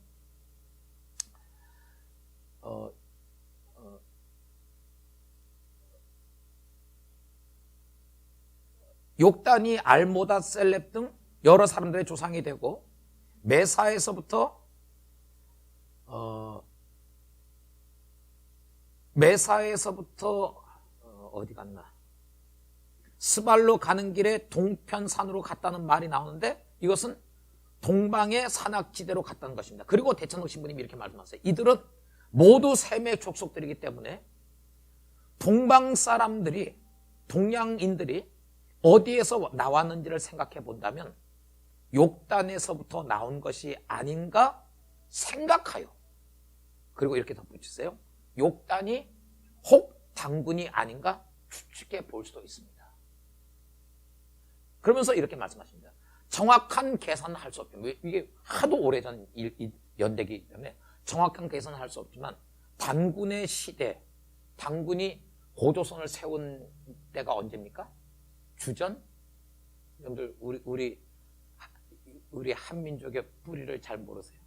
욕단이 알모다 셀렙 등 여러 사람들의 조상이 되고 메사에서부터 어디 갔나? 스발로 가는 길에 동편산으로 갔다는 말이 나오는데 이것은 동방의 산악지대로 갔다는 것입니다. 그리고 대천동 신부님이 이렇게 말씀하세요. 이들은 모두 셈의 족속들이기 때문에 동방 사람들이, 동양인들이 어디에서 나왔는지를 생각해 본다면 욕단에서부터 나온 것이 아닌가 생각하여, 그리고 이렇게 덧붙이세요. 욕단이 혹 당군이 아닌가 추측해 볼 수도 있습니다. 그러면서 이렇게 말씀하십니다. 정확한 계산은 할 수 없죠. 이게 하도 오래전 연대기 때문에 정확한 계산은 할 수 없지만 단군의 시대, 단군이 고조선을 세운 때가 언제입니까? 주전? 여러분들 우리 한민족의 뿌리를 잘 모르세요.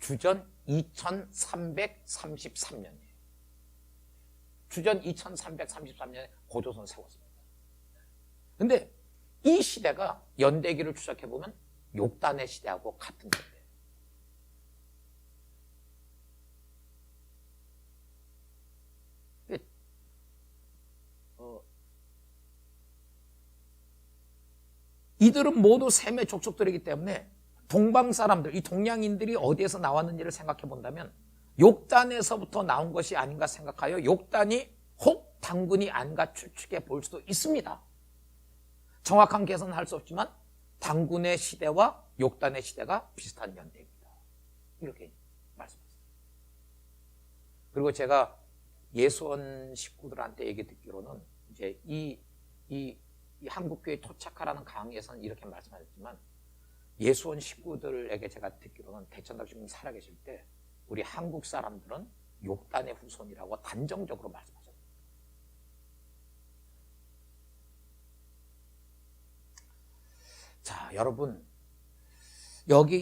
주전 2333년이에요. 주전 2333년에 고조선을 세웠습니다. 근데 이 시대가 연대기를 추적해보면 욕단의 시대하고 같은 시대예요. 이들은 모두 셈의 족속들이기 때문에 동방 사람들, 이 동양인들이 어디에서 나왔는지를 생각해 본다면 욕단에서부터 나온 것이 아닌가 생각하여 욕단이 혹 당군이 아닌가 추측해 볼 수도 있습니다. 정확한 계산은 할 수 없지만 당군의 시대와 욕단의 시대가 비슷한 연대입니다. 이렇게 말씀하셨어요. 그리고 제가 예수원 식구들한테 얘기 듣기로는 이제 이 한국교회 토착하라는 강의에서는 이렇게 말씀하셨지만 예수원 식구들에게 제가 듣기로는 대천당 신부님 살아계실 때 우리 한국 사람들은 욕단의 후손이라고 단정적으로 말씀하셨습니다. 자, 여러분, 여기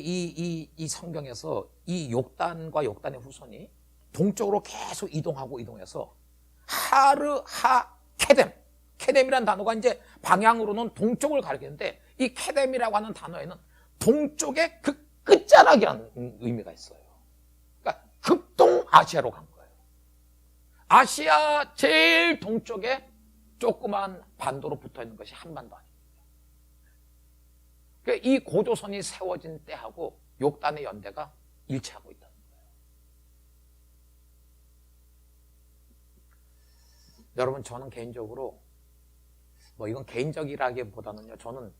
이 성경에서 이 욕단과 욕단의 후손이 동쪽으로 계속 이동해서 케뎀이라는 단어가 이제 방향으로는 동쪽을 가리키는데 이 케뎀이라고 하는 단어에는 동쪽의 그 끝자락이라는 의미가 있어요. 그러니까 극동아시아로 간 거예요. 아시아 제일 동쪽에 조그만 반도로 붙어있는 것이 한반도 아닙니다. 그러니까 이 고조선이 세워진 때하고 욕단의 연대가 일치하고 있다는 거예요. 여러분, 저는 개인적으로 이건 개인적이라기보다는요, 저는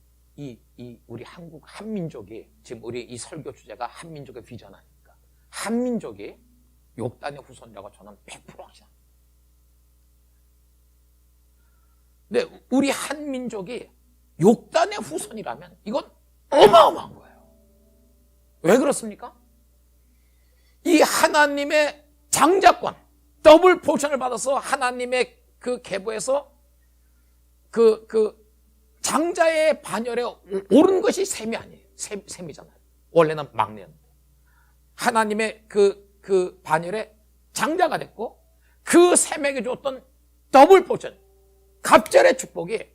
우리 한국 한민족이, 지금 우리 이 설교 주제가 한민족의 비전 아닙니까? 한민족이 욕단의 후손이라고 저는 100% 확신합니다. 근데 우리 한민족이 욕단의 후손이라면 이건 어마어마한 거예요. 왜 그렇습니까? 이 하나님의 장자권, 더블 포션을 받아서 하나님의 그 계보에서 그 장자의 반열에 오른 것이 셈이 아니에요. 셈이잖아요. 원래는 막내였는데. 하나님의 그 반열에 장자가 됐고 그 셈에게 줬던 더블 포션, 갑절의 축복이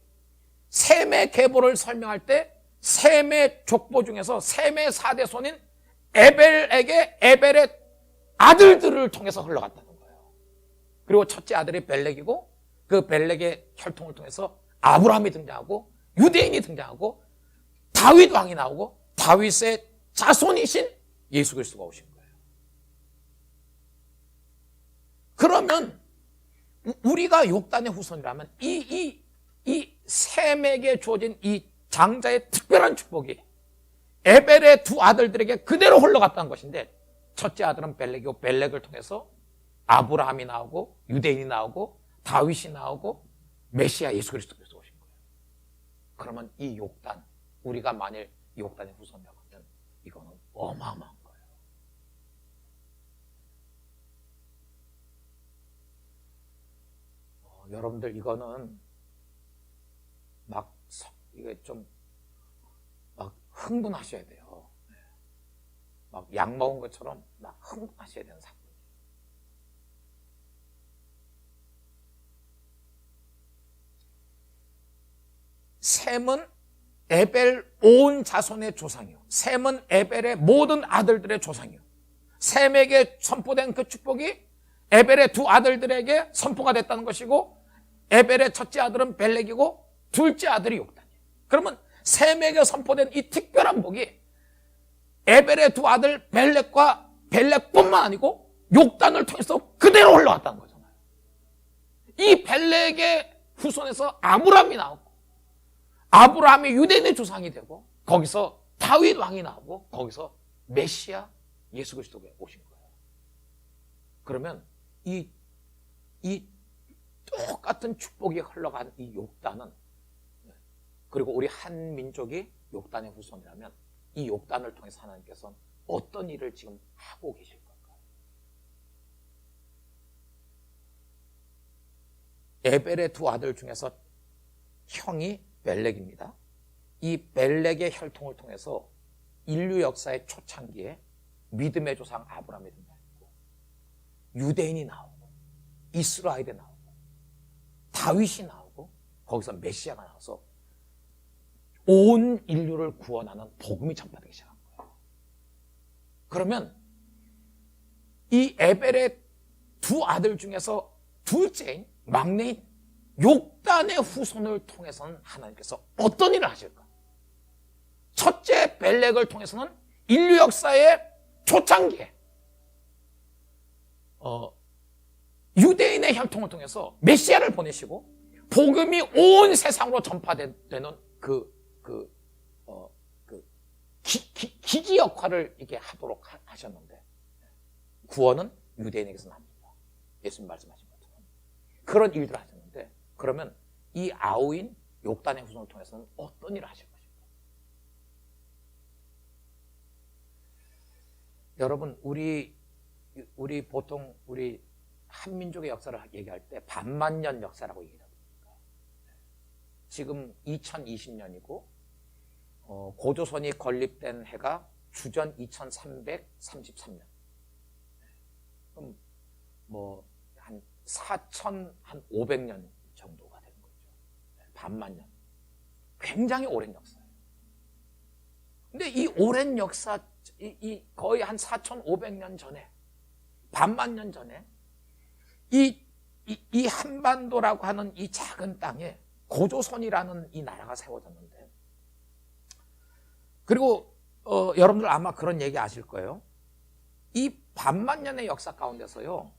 셈의 계보를 설명할 때 셈의 족보 중에서 셈의 4대 손인 에벨에게 에벨의 아들들을 통해서 흘러갔다는 거예요. 그리고 첫째 아들이 벨렉이고 그 벨렉의 혈통을 통해서 아브라함이 등장하고 유대인이 등장하고 다윗 왕이 나오고 다윗의 자손이신 예수 그리스도가 오신 거예요. 그러면 우리가 욕단의 후손이라면 이 셈에게 주어진 이 장자의 특별한 축복이 에벨의 두 아들들에게 그대로 흘러갔다는 것인데 첫째 아들은 벨렉이고 벨렉을 통해서 아브라함이 나오고 유대인이 나오고 다윗이 나오고 메시아 예수 그리스도께서 오신 거예요. 그러면 이 욕단, 우리가 만일 욕단의 후손이라고 하면 이거는 어마어마한 거예요. 여러분들 이거는 이게 좀 막 흥분하셔야 돼요. 막 약 먹은 것처럼 막 흥분하셔야 되는 사건이에요. 셈은 에벨 온 자손의 조상이요. 셈은 에벨의 모든 아들들의 조상이요. 셈에게 선포된 그 축복이 에벨의 두 아들들에게 선포가 됐다는 것이고 에벨의 첫째 아들은 벨렉이고 둘째 아들이 욕단이에요. 그러면 셈에게 선포된 이 특별한 복이 에벨의 두 아들 벨렉뿐만 아니고 욕단을 통해서 그대로 흘러왔다는 거잖아요. 이 벨렉의 후손에서 아브라함이 나오고, 아브라함이 유대인의 조상이 되고, 거기서 다윗 왕이 나오고, 거기서 메시아 예수 그리스도가 오신 거예요. 그러면 이 똑같은 축복이 흘러간 이 욕단은, 그리고 우리 한 민족이 욕단의 후손이라면 이 욕단을 통해서 하나님께서는 어떤 일을 지금 하고 계실 걸까요? 에벨의 두 아들 중에서 형이 벨렉입니다. 이 벨렉의 혈통을 통해서 인류 역사의 초창기에 믿음의 조상 아브라함이 등장했고, 유대인이 나오고, 이스라엘이 나오고, 다윗이 나오고, 거기서 메시아가 나와서 온 인류를 구원하는 복음이 전파되기 시작한 거예요. 그러면 이 에벨의 두 아들 중에서 둘째인 막내인 욕단의 후손을 통해서는 하나님께서 어떤 일을 하실까? 첫째 벨렉을 통해서는 인류 역사의 초창기에 유대인의 혈통을 통해서 메시아를 보내시고 복음이 온 세상으로 전파되는 기기 역할을 이렇게 하도록 하셨는데, 구원은 유대인에게서 납니다. 예수님 말씀하신 것처럼 그런 일들을 하셨는데, 그러면 이 아우인 욕단의 후손을 통해서는 어떤 일을 하실 것인가? 여러분, 우리 보통 우리 한민족의 역사를 얘기할 때 반만년 역사라고 얘기합니다. 지금 2020년이고 고조선이 건립된 해가 주전 2333년. 그럼 뭐 한 4,500년 정도가 되는 거죠. 반만년. 굉장히 오랜 역사예요. 근데 이 오랜 역사, 이 거의 한 4,500년 전에, 반만년 전에 이 한반도라고 하는 이 작은 땅에 고조선이라는 이 나라가 세워졌는데, 그리고 여러분들 아마 그런 얘기 아실 거예요. 이 반만년의 역사 가운데서요,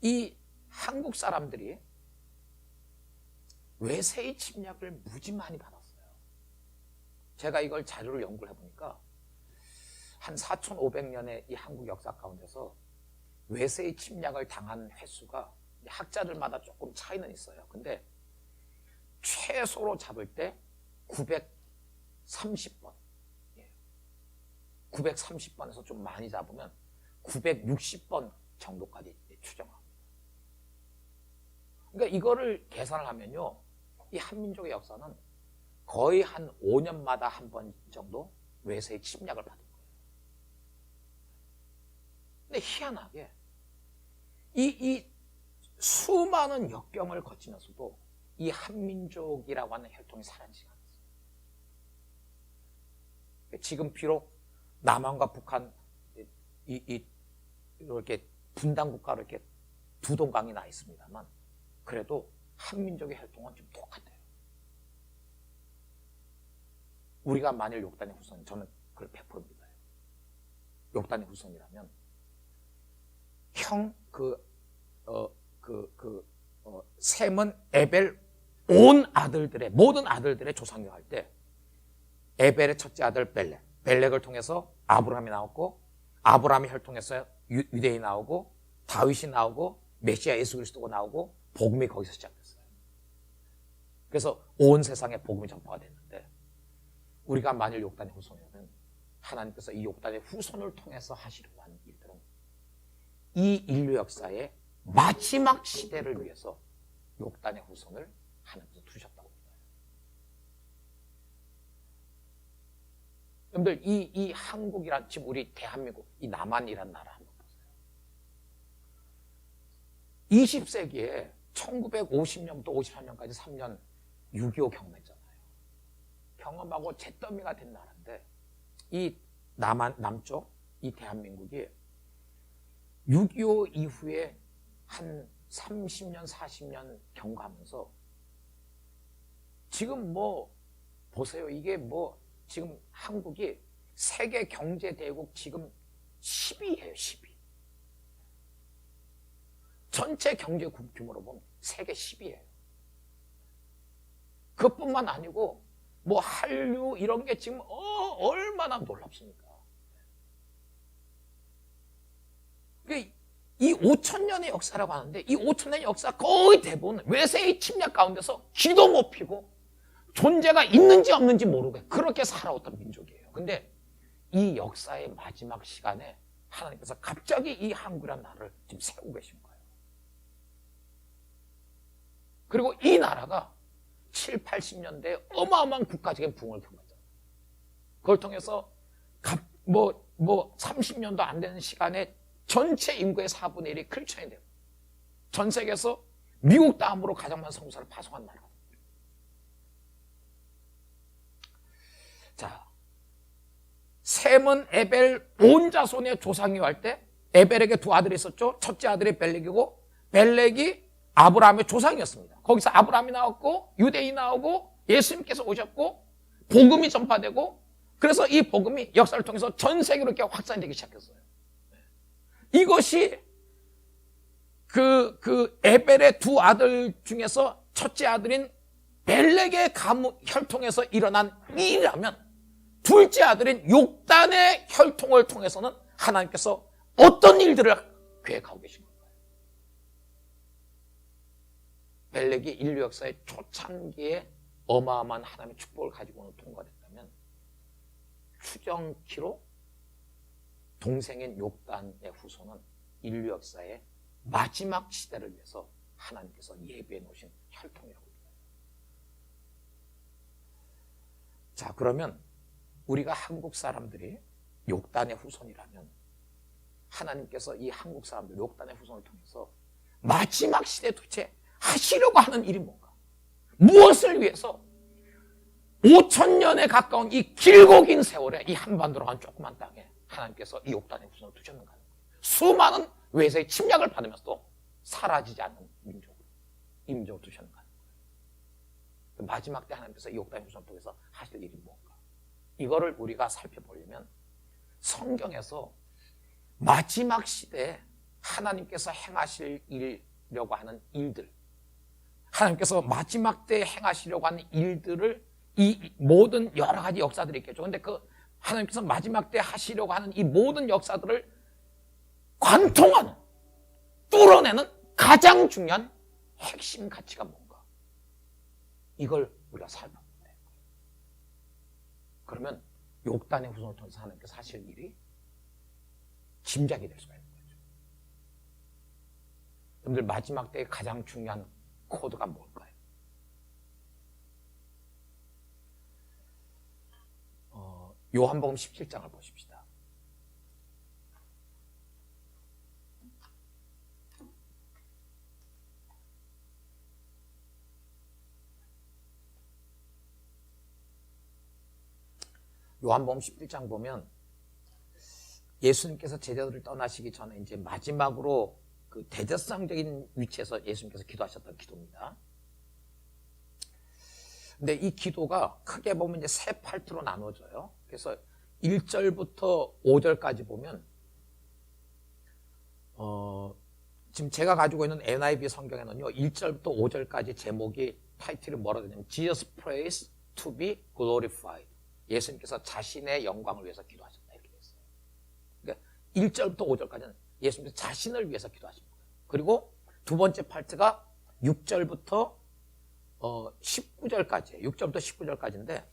이 한국 사람들이 외세의 침략을 무지 많이 받았어요. 제가 이걸 자료를 연구를 해보니까 한 4,500년의 이 한국 역사 가운데서 외세의 침략을 당한 횟수가 학자들마다 조금 차이는 있어요. 근데 최소로 잡을 때 930번. 930번에서 좀 많이 잡으면 960번 정도까지 추정합니다. 그러니까 이거를 계산을 하면요, 이 한민족의 역사는 거의 한 5년마다 한 번 정도 외세의 침략을 받은 거예요. 근데 희한하게 이 수많은 역경을 거치면서도 이 한민족이라고 하는 혈통이 사라지지 않았어요. 지금 비록 남한과 북한 이렇게 분단 국가로 이렇게 두 동강이 나 있습니다만, 그래도 한민족의 혈통은 좀 똑같아요. 우리가 만일 욕단의 후손, 저는 그걸 100% 믿어요. 욕단의 후손이라면 셈은 에벨 모든 아들들의 조상이라고 할 때, 에벨의 첫째 아들 벨렉을 통해서 아브라함이 나왔고, 아브라함의 혈통에서 유대인이 나오고, 다윗이 나오고, 메시아 예수 그리스도가 나오고, 복음이 거기서 시작됐어요. 그래서 온 세상에 복음이 전파가 됐는데, 우리가 만일 욕단의 후손이라면 하나님께서 이 욕단의 후손을 통해서 하시려고 하는 일들은 이 인류 역사의 마지막 시대를 위해서 욕단의 후손을 하나님께서 두셨다고 믿어요. 여러분들, 이 한국이란, 지금 우리 대한민국, 이 남한이란 나라 한번 보세요. 20세기에 1950년부터 53년까지 3년 6.25 경험했잖아요. 경험하고 잿더미가 된 나라인데, 이 남쪽, 이 대한민국이 6.25 이후에 한 30년, 40년 경과하면서 지금 뭐 보세요. 이게 뭐 지금 한국이 세계 경제 대국 지금 10위예요. 10위. 전체 경제 규모로 보면 세계 10위예요. 그것뿐만 아니고 뭐 한류 이런 게 지금 얼마나 놀랍습니까? 이 5,000년의 역사라고 하는데 이 5,000년의 역사 거의 대부분 외세의 침략 가운데서 귀도 못 피고 존재가 있는지 없는지 모르게 그렇게 살아왔던 민족이에요. 근데 이 역사의 마지막 시간에 하나님께서 갑자기 이 한국이라는 나라를 지금 세우고 계신 거예요. 그리고 이 나라가 7, 80년대에 어마어마한 국가적인 부흥을 경험했잖아요. 그걸 통해서 30년도 안 되는 시간에 전체 인구의 4분의 1이 크리스천이 되고 전 세계에서 미국 다음으로 가장 많은 성사를 파송한 나라가 됩니다. 자, 셈은 에벨 온 자손의 조상이요 할 때 에벨에게 두 아들이 있었죠. 첫째 아들이 벨렉이고 벨렉이 아브라함의 조상이었습니다. 거기서 아브라함이 나왔고 유대인이 나오고 예수님께서 오셨고 복음이 전파되고 그래서 이 복음이 역사를 통해서 전 세계로 이렇게 확산이 되기 시작했어요. 이것이 그 에벨의 두 아들 중에서 첫째 아들인 벨렉의 혈통에서 일어난 일이라면 둘째 아들인 욕단의 혈통을 통해서는 하나님께서 어떤 일들을 계획하고 계신 건가요? 벨렉이 인류 역사의 초창기에 어마어마한 하나님의 축복을 가지고 오는 통과를 했다면 추정키로 동생인 욕단의 후손은 인류 역사의 마지막 시대를 위해서 하나님께서 예비해 놓으신 혈통이라고 해요. 자, 그러면 우리가 한국 사람들이 욕단의 후손이라면 하나님께서 이 한국 사람들 욕단의 후손을 통해서 마지막 시대에 도대체 하시려고 하는 일이 뭔가? 무엇을 위해서 5,000년에 가까운 이 길고 긴 세월에 이 한반도라는 조그만 땅에 하나님께서 이 욕단의 후손을 두셨는가 하는 거예요. 수많은 외세의 침략을 받으면서도 사라지지 않는 민족으로 이 민족을 두셨는가 하는 거예요. 마지막 때 하나님께서 이 욕단의 후손을 통해서 하실 일이 뭔가? 이거를 우리가 살펴보려면 성경에서 마지막 시대에 하나님께서 행하시려고 하는 일들, 하나님께서 마지막 때에 행하시려고 하는 일들을 이 모든 여러 가지 역사들이 있겠죠. 근데 하나님께서 마지막 때 하시려고 하는 이 모든 역사들을 관통하는, 뚫어내는 가장 중요한 핵심 가치가 뭔가? 이걸 우리가 살펴보면 돼요. 그러면 욕단의 후손을 통해서 하나님께서 하실 일이 짐작이 될 수가 있는 거죠. 여러분들 마지막 때의 가장 중요한 코드가 뭘까요? 요한복음 17장을 보십시다. 요한복음 17장 보면 예수님께서 제자들을 떠나시기 전에 이제 마지막으로 그 대제사장적인 위치에서 예수님께서 기도하셨던 기도입니다. 근데 이 기도가 크게 보면 이제 세 파트로 나눠져요. 그래서 1절부터 5절까지 보면 지금 제가 가지고 있는 NIV 성경에는요 1절부터 5절까지 제목이 타이틀이 뭐라고 되냐면 Jesus prays to be glorified. 예수님께서 자신의 영광을 위해서 기도하셨다 이렇게 됐어요. 그러니까 1절부터 5절까지는 예수님께서 자신을 위해서 기도하신 거예요. 그리고 두 번째 파트가 6절부터 19절까지예요. 6절부터 19절까지인데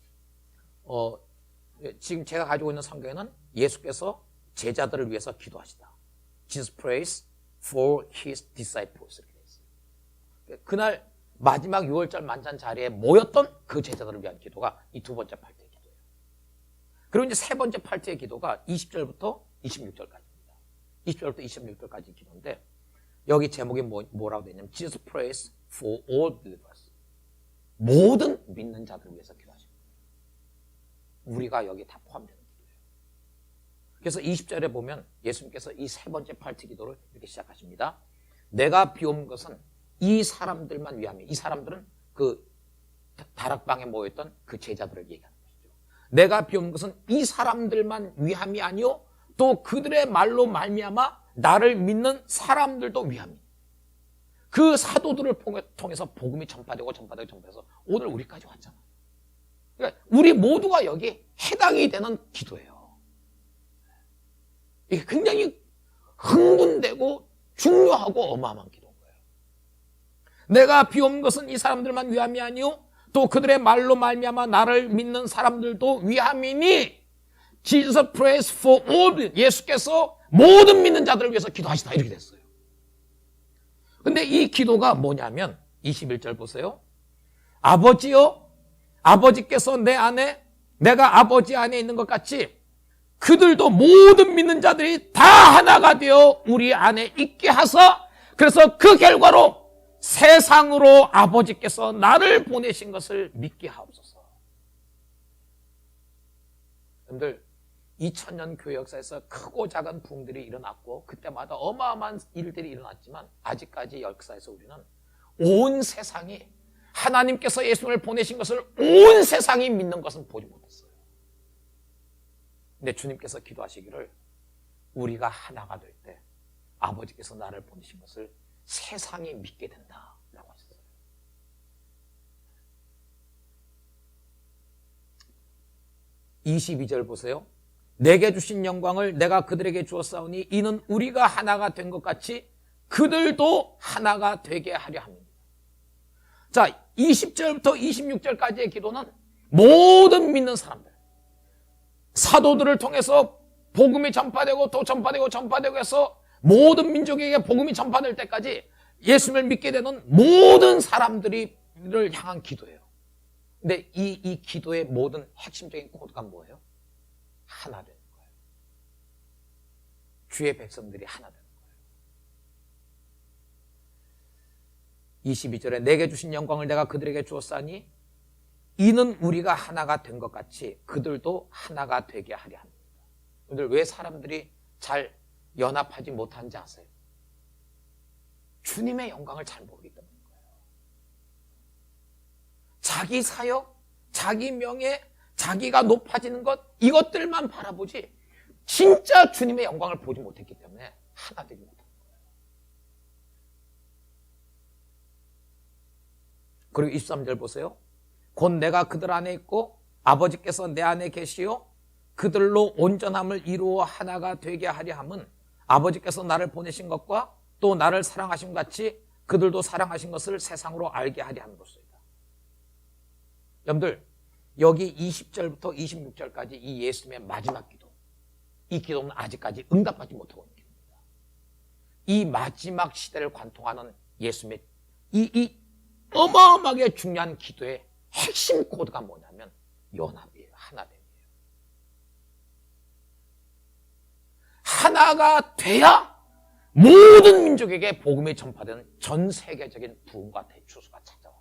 지금 제가 가지고 있는 성경에는 예수께서 제자들을 위해서 기도하시다. Jesus prays for his disciples 이렇게 되어 있어요. 그날 마지막 6월절 만찬 자리에 모였던 그 제자들을 위한 기도가 이 두 번째 파트의 기도예요. 그리고 이제 세 번째 파트의 기도가 20절부터 26절까지입니다. 20절부터 26절까지 기도인데 여기 제목이 뭐라고 되어 있냐면 Jesus prays for all believers. 모든 믿는 자들을 위해서 기도하신 거예요. 우리가 여기 다 포함되는 기도예요. 그래서 20절에 보면 예수님께서 이 세 번째 파트 기도를 이렇게 시작하십니다. 내가 비온 것은 이 사람들만 위함이에요. 이 사람들은 그 다락방에 모였던 그 제자들을 얘기하는 것이죠. 내가 비온 것은 이 사람들만 위함이 아니요 또 그들의 말로 말미암아 나를 믿는 사람들도 위함이. 그 사도들을 통해서 복음이 전파돼서 오늘 우리까지 왔잖아요. 그러니까 우리 모두가 여기 해당이 되는 기도예요. 이게 굉장히 흥분되고 중요하고 어마어마한 기도인 거예요. 내가 비온 것은 이 사람들만 위함이 아니요 또 그들의 말로 말미암아 나를 믿는 사람들도 위함이니 Jesus prays for all. 예수께서 모든 믿는 자들을 위해서 기도하시다 이렇게 됐어요. 근데 이 기도가 뭐냐면 21절 보세요. 아버지요 아버지께서 내 안에 내가 아버지 안에 있는 것 같이 그들도 모든 믿는 자들이 다 하나가 되어 우리 안에 있게 하사 그래서 그 결과로 세상으로 아버지께서 나를 보내신 것을 믿게 하옵소서. 여러분들 2000년 교회 역사에서 크고 작은 부흥들이 일어났고 그때마다 어마어마한 일들이 일어났지만 아직까지 역사에서 우리는 온 세상이 하나님께서 예수님을 보내신 것을 온 세상이 믿는 것은 보지 못했어요. 근데 주님께서 기도하시기를 우리가 하나가 될 때 아버지께서 나를 보내신 것을 세상이 믿게 된다라고 하셨어요. (22절) 보세요. 내게 주신 영광을 내가 그들에게 주었사오니 이는 우리가 하나가 된 것 같이 그들도 하나가 되게 하려 합니다. 자, 20절부터 26절까지의 기도는 모든 믿는 사람들, 사도들을 통해서 복음이 전파되고 또 전파되고 해서 모든 민족에게 복음이 전파될 때까지 예수님을 믿게 되는 모든 사람들을 향한 기도예요. 근데 이 기도의 모든 핵심적인 코드가 뭐예요? 하나 되는 거예요. 주의 백성들이 하나 되는 거예요. 22절에 내게 주신 영광을 내가 그들에게 주었사니 이는 우리가 하나가 된 것 같이 그들도 하나가 되게 하려 합니다. 오늘 왜 사람들이 잘 연합하지 못한지 아세요? 주님의 영광을 잘 모르기 때문인 거예요. 자기 사역, 자기 명예, 자기가 높아지는 것 이것들만 바라보지 진짜 주님의 영광을 보지 못했기 때문에 하나 되지 못한 거예요. 그리고 23절 보세요. 곧 내가 그들 안에 있고 아버지께서 내 안에 계시오 그들로 온전함을 이루어 하나가 되게 하려 함은 아버지께서 나를 보내신 것과 또 나를 사랑하신 것 같이 그들도 사랑하신 것을 세상으로 알게 하려 함이로소이다. 여러분들 여기 20절부터 26절까지 이 예수님의 마지막 기도, 이 기도는 아직까지 응답하지 못하고 있는 기도입니다. 이 마지막 시대를 관통하는 예수님의 이 어마어마하게 중요한 기도의 핵심 코드가 뭐냐면 연합이에요. 하나됨이에요. 하나가 돼야 모든 민족에게 복음이 전파되는 전 세계적인 부흥과 대추수가 찾아와요.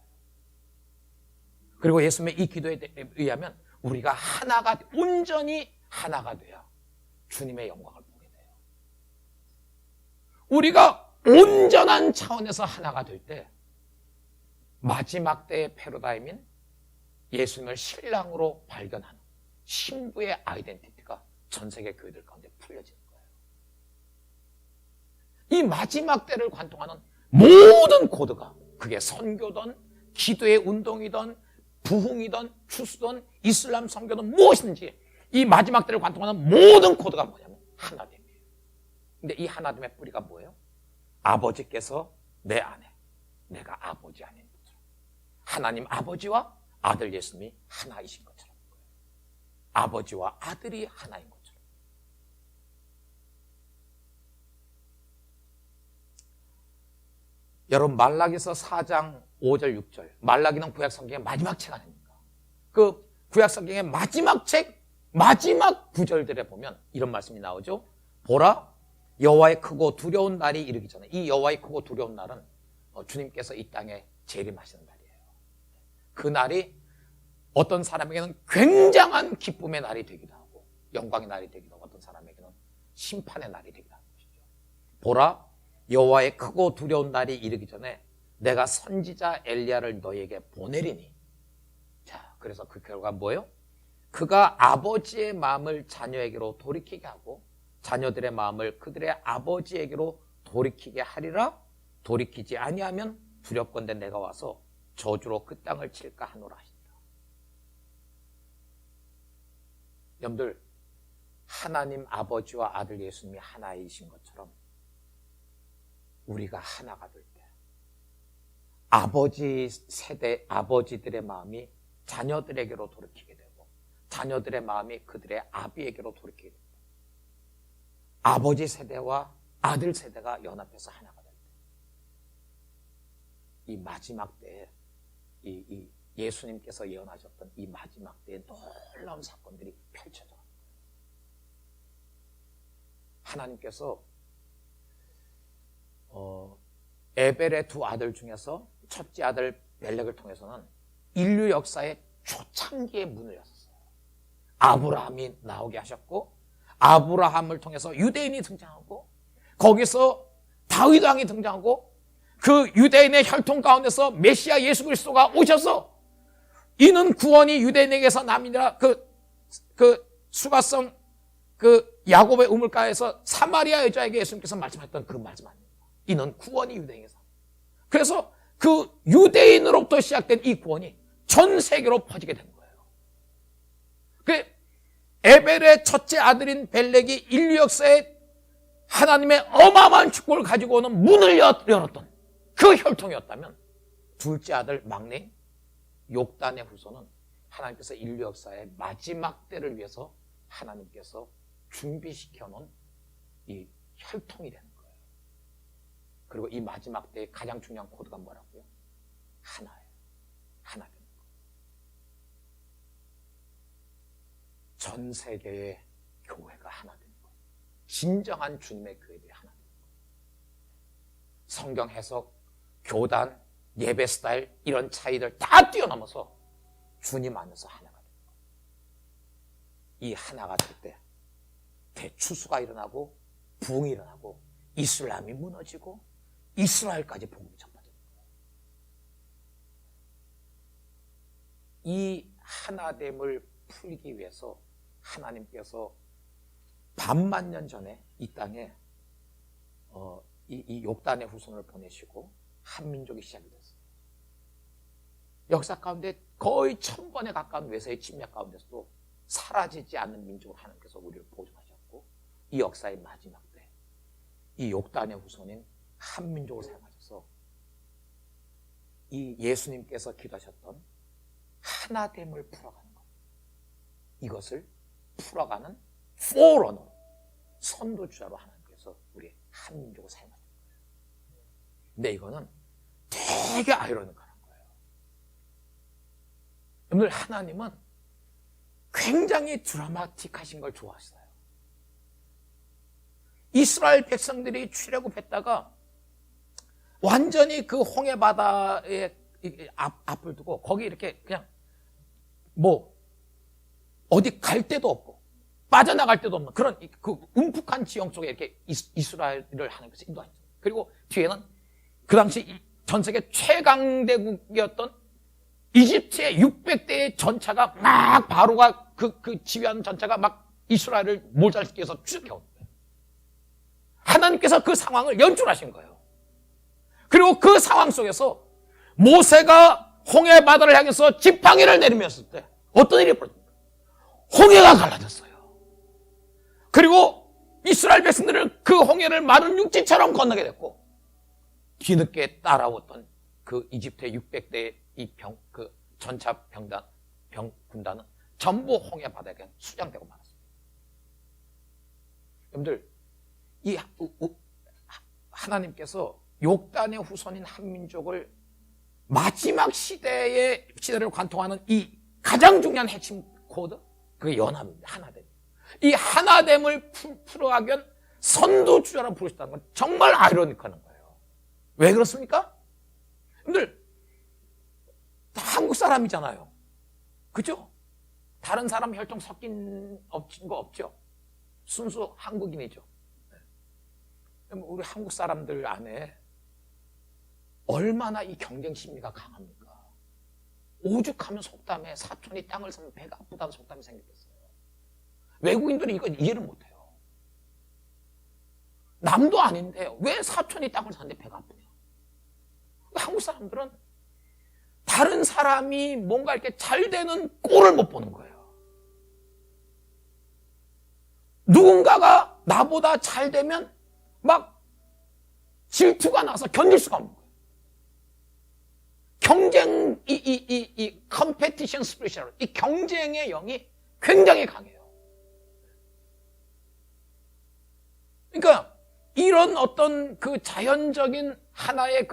그리고 예수님의 이 기도에 의하면 우리가 하나가 온전히 하나가 돼야 주님의 영광을 보게 돼요. 우리가 온전한 차원에서 하나가 될 때 마지막 때의 패러다임인 예수님을 신랑으로 발견하는 신부의 아이덴티티가 전 세계 교회들 가운데 풀려지는 거예요. 이 마지막 때를 관통하는 모든 코드가 그게 선교든 기도의 운동이든 부흥이든 추수든 이슬람 선교든 무엇이든지 이 마지막 때를 관통하는 모든 코드가 뭐냐면 하나됨이에요. 근데 이 하나됨의 뿌리가 뭐예요? 아버지께서 내 안에, 내가 아버지 안에 있는 것처럼 하나님 아버지와 아들 예수님이 하나이신 것처럼 아버지와 아들이 하나인 것처럼. 여러분 말라기서 4장 5절 6절 말라기는 구약성경의 마지막 책 아닙니까? 그 구약성경의 마지막 책 마지막 구절들에 보면 이런 말씀이 나오죠. 보라 여호와의 크고 두려운 날이 이르기 전에 이 여호와의 크고 두려운 날은 주님께서 이 땅에 재림하시는 날이에요. 그 날이 어떤 사람에게는 굉장한 기쁨의 날이 되기도 하고 영광의 날이 되기도 하고 어떤 사람에게는 심판의 날이 되기도 하는 것이죠. 보라 여호와의 크고 두려운 날이 이르기 전에 내가 선지자 엘리야를 너에게 보내리니 그래서 그 결과 뭐예요? 그가 아버지의 마음을 자녀에게로 돌이키게 하고 자녀들의 마음을 그들의 아버지에게로 돌이키게 하리라. 돌이키지 아니하면 두렵건대 내가 와서 저주로 그 땅을 칠까 하노라 하신다. 여러분들, 하나님 아버지와 아들 예수님이 하나이신 것처럼 우리가 하나가 될 때 아버지 세대, 아버지들의 마음이 자녀들에게로 돌이키게 되고 자녀들의 마음이 그들의 아비에게로 돌이키게 됩니다. 아버지 세대와 아들 세대가 연합해서 하나가 될 때 이 마지막 때에 이 예수님께서 예언하셨던 이 마지막 때에 놀라운 사건들이 펼쳐져요. 하나님께서 에벨의 두 아들 중에서 첫째 아들 벨렉을 통해서는 인류 역사의 초창기의 문을 열었어요. 아브라함이 나오게 하셨고 아브라함을 통해서 유대인이 등장하고 거기서 다윗 왕이 등장하고 그 유대인의 혈통 가운데서 메시아 예수 그리스도가 오셔서 이는 구원이 유대인에게서 남이니라. 그 수가성 그 야곱의 우물가에서 사마리아 여자에게 예수님께서 말씀하셨던 그 말씀 아닙니까? 이는 구원이 유대인에게서. 그래서 그 유대인으로부터 시작된 이 구원이 전 세계로 퍼지게 된 거예요. 그 에벨의 첫째 아들인 벨렉이 인류 역사에 하나님의 어마어마한 축복을 가지고 오는 문을 열었던 그 혈통이었다면 둘째 아들 막내 욕단의 후손은 하나님께서 인류 역사의 마지막 때를 위해서 하나님께서 준비시켜 놓은 이 혈통이 되는 거예요. 그리고 이 마지막 때의 가장 중요한 코드가 뭐라고요? 하나예요. 하나 되는 거예요. 전 세계의 교회가 하나 되는 거예요. 진정한 주님의 교회들이 하나 되는 거예요. 성경 해석, 교단, 예배 스타일 이런 차이들 다 뛰어넘어서 주님 안에서 하나가 되는 거예요. 이 하나가 될 때 대추수가 일어나고 부흥이 일어나고 이슬람이 무너지고 이스라엘까지 복음이 전파되는 거예요. 이 하나됨을 풀기 위해서 하나님께서 반만 년 전에 이 땅에 이 욕단의 후손을 보내시고 한민족이 시작이 됐어요. 역사 가운데 거의 1000번에 가까운 외세의 침략 가운데서도 사라지지 않는 민족을 하나님께서 우리를 보존하셨고 이 역사의 마지막 때 이 욕단의 후손인 한민족을 사용하셔서 이 예수님께서 기도하셨던 하나됨을 풀어가는 것, 이것을 풀어가는 포러너, 선도주자로 하나님께서 우리 한민족을 사용하셨던 거예요. 근데 이거는 되게 아이러니컬한 거예요. 여러분들, 하나님은 굉장히 드라마틱하신 걸 좋아하시어요. 이스라엘 백성들이 출애굽했다가 완전히 그 홍해 바다의 앞을 두고 거기 이렇게 그냥 뭐 어디 갈 데도 없고 빠져나갈 데도 없는 그런 그 움푹한 지형 속에 이렇게 이스라엘을 하나님께서 인도하셨어요. 그리고 뒤에는 그 당시 전 세계 최강대국이었던 이집트의 600대의 전차가 막 바로가 그 지휘하는 전차가 막 이스라엘을 몰살시키기 위해서 추격해온 거예요. 하나님께서 그 상황을 연출하신 거예요. 그리고 그 상황 속에서 모세가 홍해 바다를 향해서 지팡이를 내리면서 때 어떤 일이 벌어집니까? 홍해가 갈라졌어요. 그리고 이스라엘 백성들은 그 홍해를 마른 육지처럼 건너게 됐고 뒤늦게 따라왔던 그 이집트의 600대의 그 전차 군단은 전부 홍해 바다에 그냥 수장되고 말았습니다. 여러분들, 이 하나님께서 욕단의 후손인 한민족을 마지막 시대를 관통하는 이 가장 중요한 핵심 코드, 그게 연합입니다. 하나됨. 이 하나됨을 풀어가기 위한 선도주자로 부르셨다는 건 정말 아이러니컬한 거예요. 왜 그렇습니까? 여러분들, 다 한국 사람이잖아요. 그죠? 다른 사람 혈통 섞인 거 없죠? 순수 한국인이죠. 우리 한국 사람들 안에 얼마나 이 경쟁 심리가 강합니까? 오죽하면 속담에 사촌이 땅을 사면 배가 아프다는 속담이 생겼어요. 외국인들이 이거 이해를 못해요. 남도 아닌데 왜 사촌이 땅을 사는데 배가 아프냐? 한국 사람들은 다른 사람이 뭔가 이렇게 잘 되는 꼴을 못 보는 거예요. 누군가가 나보다 잘 되면 막 질투가 나서 견딜 수가 없는 거예요. 경쟁, 컴페티션 스피릿이라고, 이 경쟁의 영이 굉장히 강해요. 그러니까 이런 어떤 그 자연적인 하나의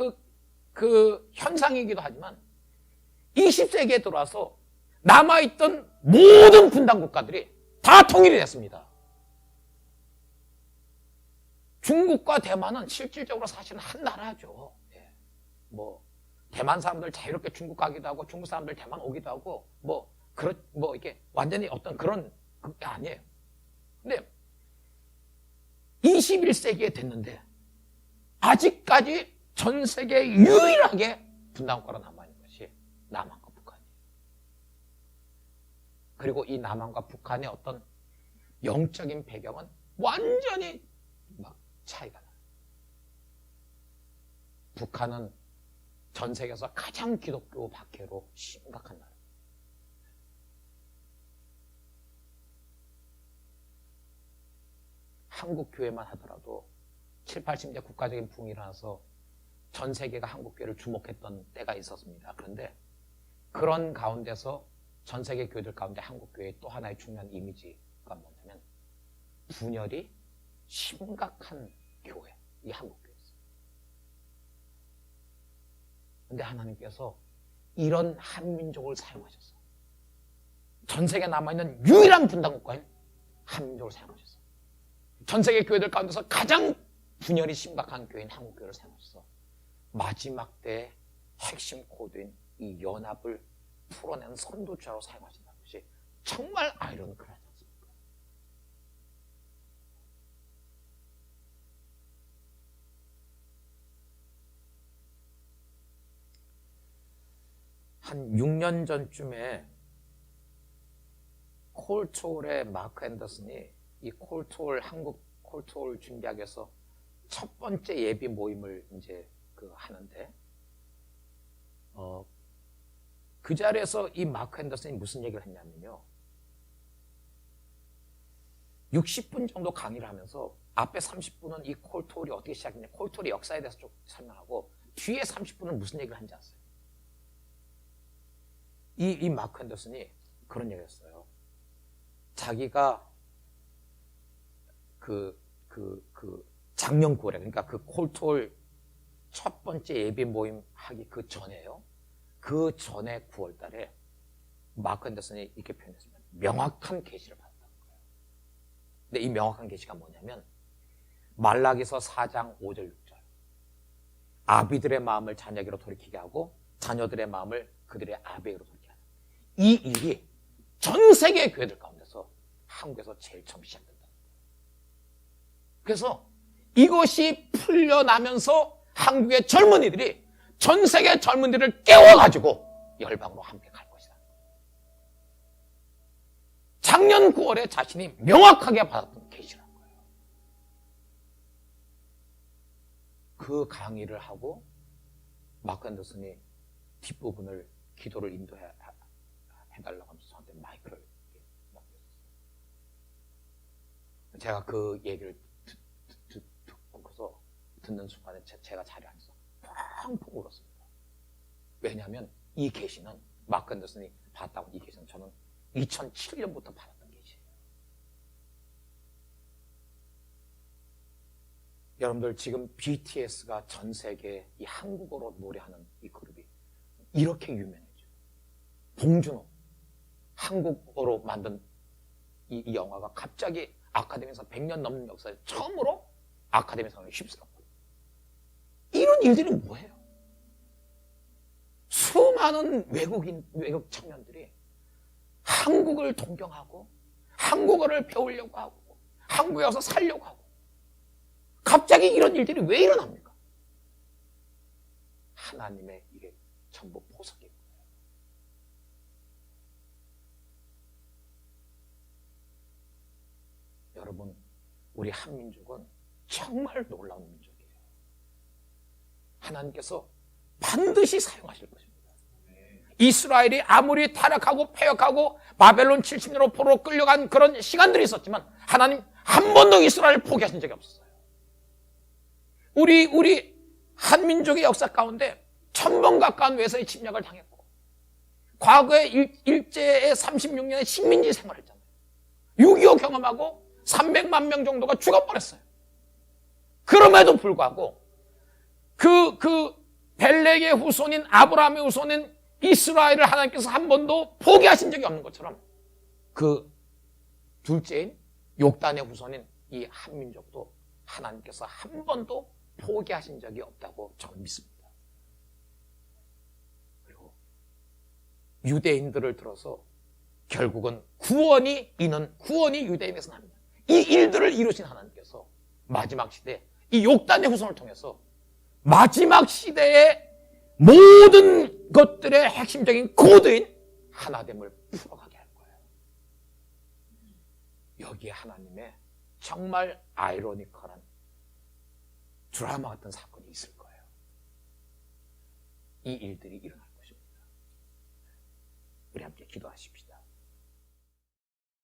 그 현상이기도 하지만 20세기에 들어와서 남아있던 모든 분단 국가들이 다 통일이 됐습니다. 중국과 대만은 실질적으로 사실은 한 나라죠. 예. 뭐 대만 사람들 자유롭게 중국 가기도 하고 중국 사람들 대만 오기도 하고 뭐 이게 완전히 어떤 그런 그게 아니에요. 근데 21세기에 됐는데 아직까지 전 세계에 유일하게 분단국가로 남아있는 것이 남한과 북한이에요. 그리고 이 남한과 북한의 어떤 영적인 배경은 완전히 막 차이가 나요. 북한은 전 세계에서 가장 기독교 박해로 심각한 나라. 한국 교회만 하더라도 7, 80년대 국가적인 붕이 일어나서 전 세계가 한국 교회를 주목했던 때가 있었습니다. 그런데 그런 가운데서 전 세계 교회들 가운데 한국 교회의 또 하나의 중요한 이미지가 뭐냐면 분열이 심각한 교회, 이 한국 교회였어요. 그런데 하나님께서 이런 한민족을 사용하셨어요. 전 세계에 남아있는 유일한 분단국가인 한민족을 사용하셨어요. 전 세계 교회들 가운데서 가장 분열이 심각한 교회인 한국교회를 사용하셔서 마지막 때의 핵심 코드인 이 연합을 풀어낸 선도자로 사용하신다는 것이 정말 아이러니컬하지 않습니까? 한 6년 전쯤에 콜트홀의 마크 앤더슨이 이 콜트홀, 한국 콜트홀 준비하기 위해서 첫 번째 예비 모임을 이제 하는데, 그 자리에서 이 마크 앤더슨이 무슨 얘기를 했냐면요. 60분 정도 강의를 하면서 앞에 30분은 이 콜트홀이 어떻게 시작했냐, 콜트홀의 역사에 대해서 좀 설명하고 뒤에 30분은 무슨 얘기를 하는지 아세요? 이 마크 앤더슨이 그런 얘기를 했어요. 자기가 작년 9월에, 그러니까 그 콜트홀 첫 번째 예비 모임 하기 그 전에요. 그 전에 9월 달에 마크 앤더슨이 이렇게 표현했습니다. 명확한 계시를 받았다는 거예요. 근데 이 명확한 계시가 뭐냐면 말라기서 4장 5절 6절 아비들의 마음을 자녀에게로 돌이키게 하고 자녀들의 마음을 그들의 아비에게로 돌이키게 하는 이 일이 전 세계 교회들 가운데서 한국에서 제일 처음 시작된다. 그래서 이것이 풀려나면서 한국의 젊은이들이 전 세계 젊은이들을 깨워가지고 열방으로 함께 갈 것이다. 작년 9월에 자신이 명확하게 받았던 계시라는 거예요. 그 강의를 하고 마크 앤더슨이 뒷부분을 기도를 인도해달라고 하면서 저한테 마이크를 맡겼어요. 제가 그 얘기를 듣고서 듣는 순간에 제가 자리에 앉아서 펑펑 울었습니다. 왜냐하면 이 계시는 마크 앤더슨이 받았다고 이 계시는 저는 2007년부터 받았던 계시예요. 여러분들 지금 BTS가 전 세계에 이 한국어로 노래하는 이 그룹이 이렇게 유명해져요. 봉준호 한국어로 만든 이 영화가 갑자기 아카데미에서 100년 넘는 역사에 처음으로 아카데미상을 휩쓸었거든요. 이런 일들이 뭐예요? 수많은 외국 청년들이 한국을 동경하고 한국어를 배우려고 하고 한국에 와서 살려고 하고 갑자기 이런 일들이 왜 일어납니까? 하나님의 이게 전부 보석인 거예요. 여러분, 우리 한민족은 정말 놀라운 민족이에요. 하나님께서 반드시 사용하실 것입니다. 이스라엘이 아무리 타락하고 패역하고 바벨론 70년으로 포로로 끌려간 그런 시간들이 있었지만 하나님 한 번도 이스라엘을 포기하신 적이 없었어요. 우리 한민족의 역사 가운데 1000번 가까운 외세의 침략을 당했고 과거에 일제의 36년의 식민지 생활을 했잖아요. 6.25 경험하고 300만 명 정도가 죽어버렸어요. 그럼에도 불구하고 그 벨렉의 후손인 아브라함의 후손인 이스라엘을 하나님께서 한 번도 포기하신 적이 없는 것처럼 그 둘째인 욕단의 후손인 이 한민족도 하나님께서 한 번도 포기하신 적이 없다고 저는 믿습니다. 그리고 유대인들을 들어서 결국은 구원이 유대인에서 납니다. 이 일들을 이루신 하나님께서 마지막 시대 이 욕단의 후손을 통해서 마지막 시대의 모든 것들의 핵심적인 코드인 하나됨을 풀어가게 할 거예요. 여기에 하나님의 정말 아이러니컬한 드라마 같은 사건이 있을 거예요. 이 일들이 일어날 것입니다. 우리 함께 기도하십시다.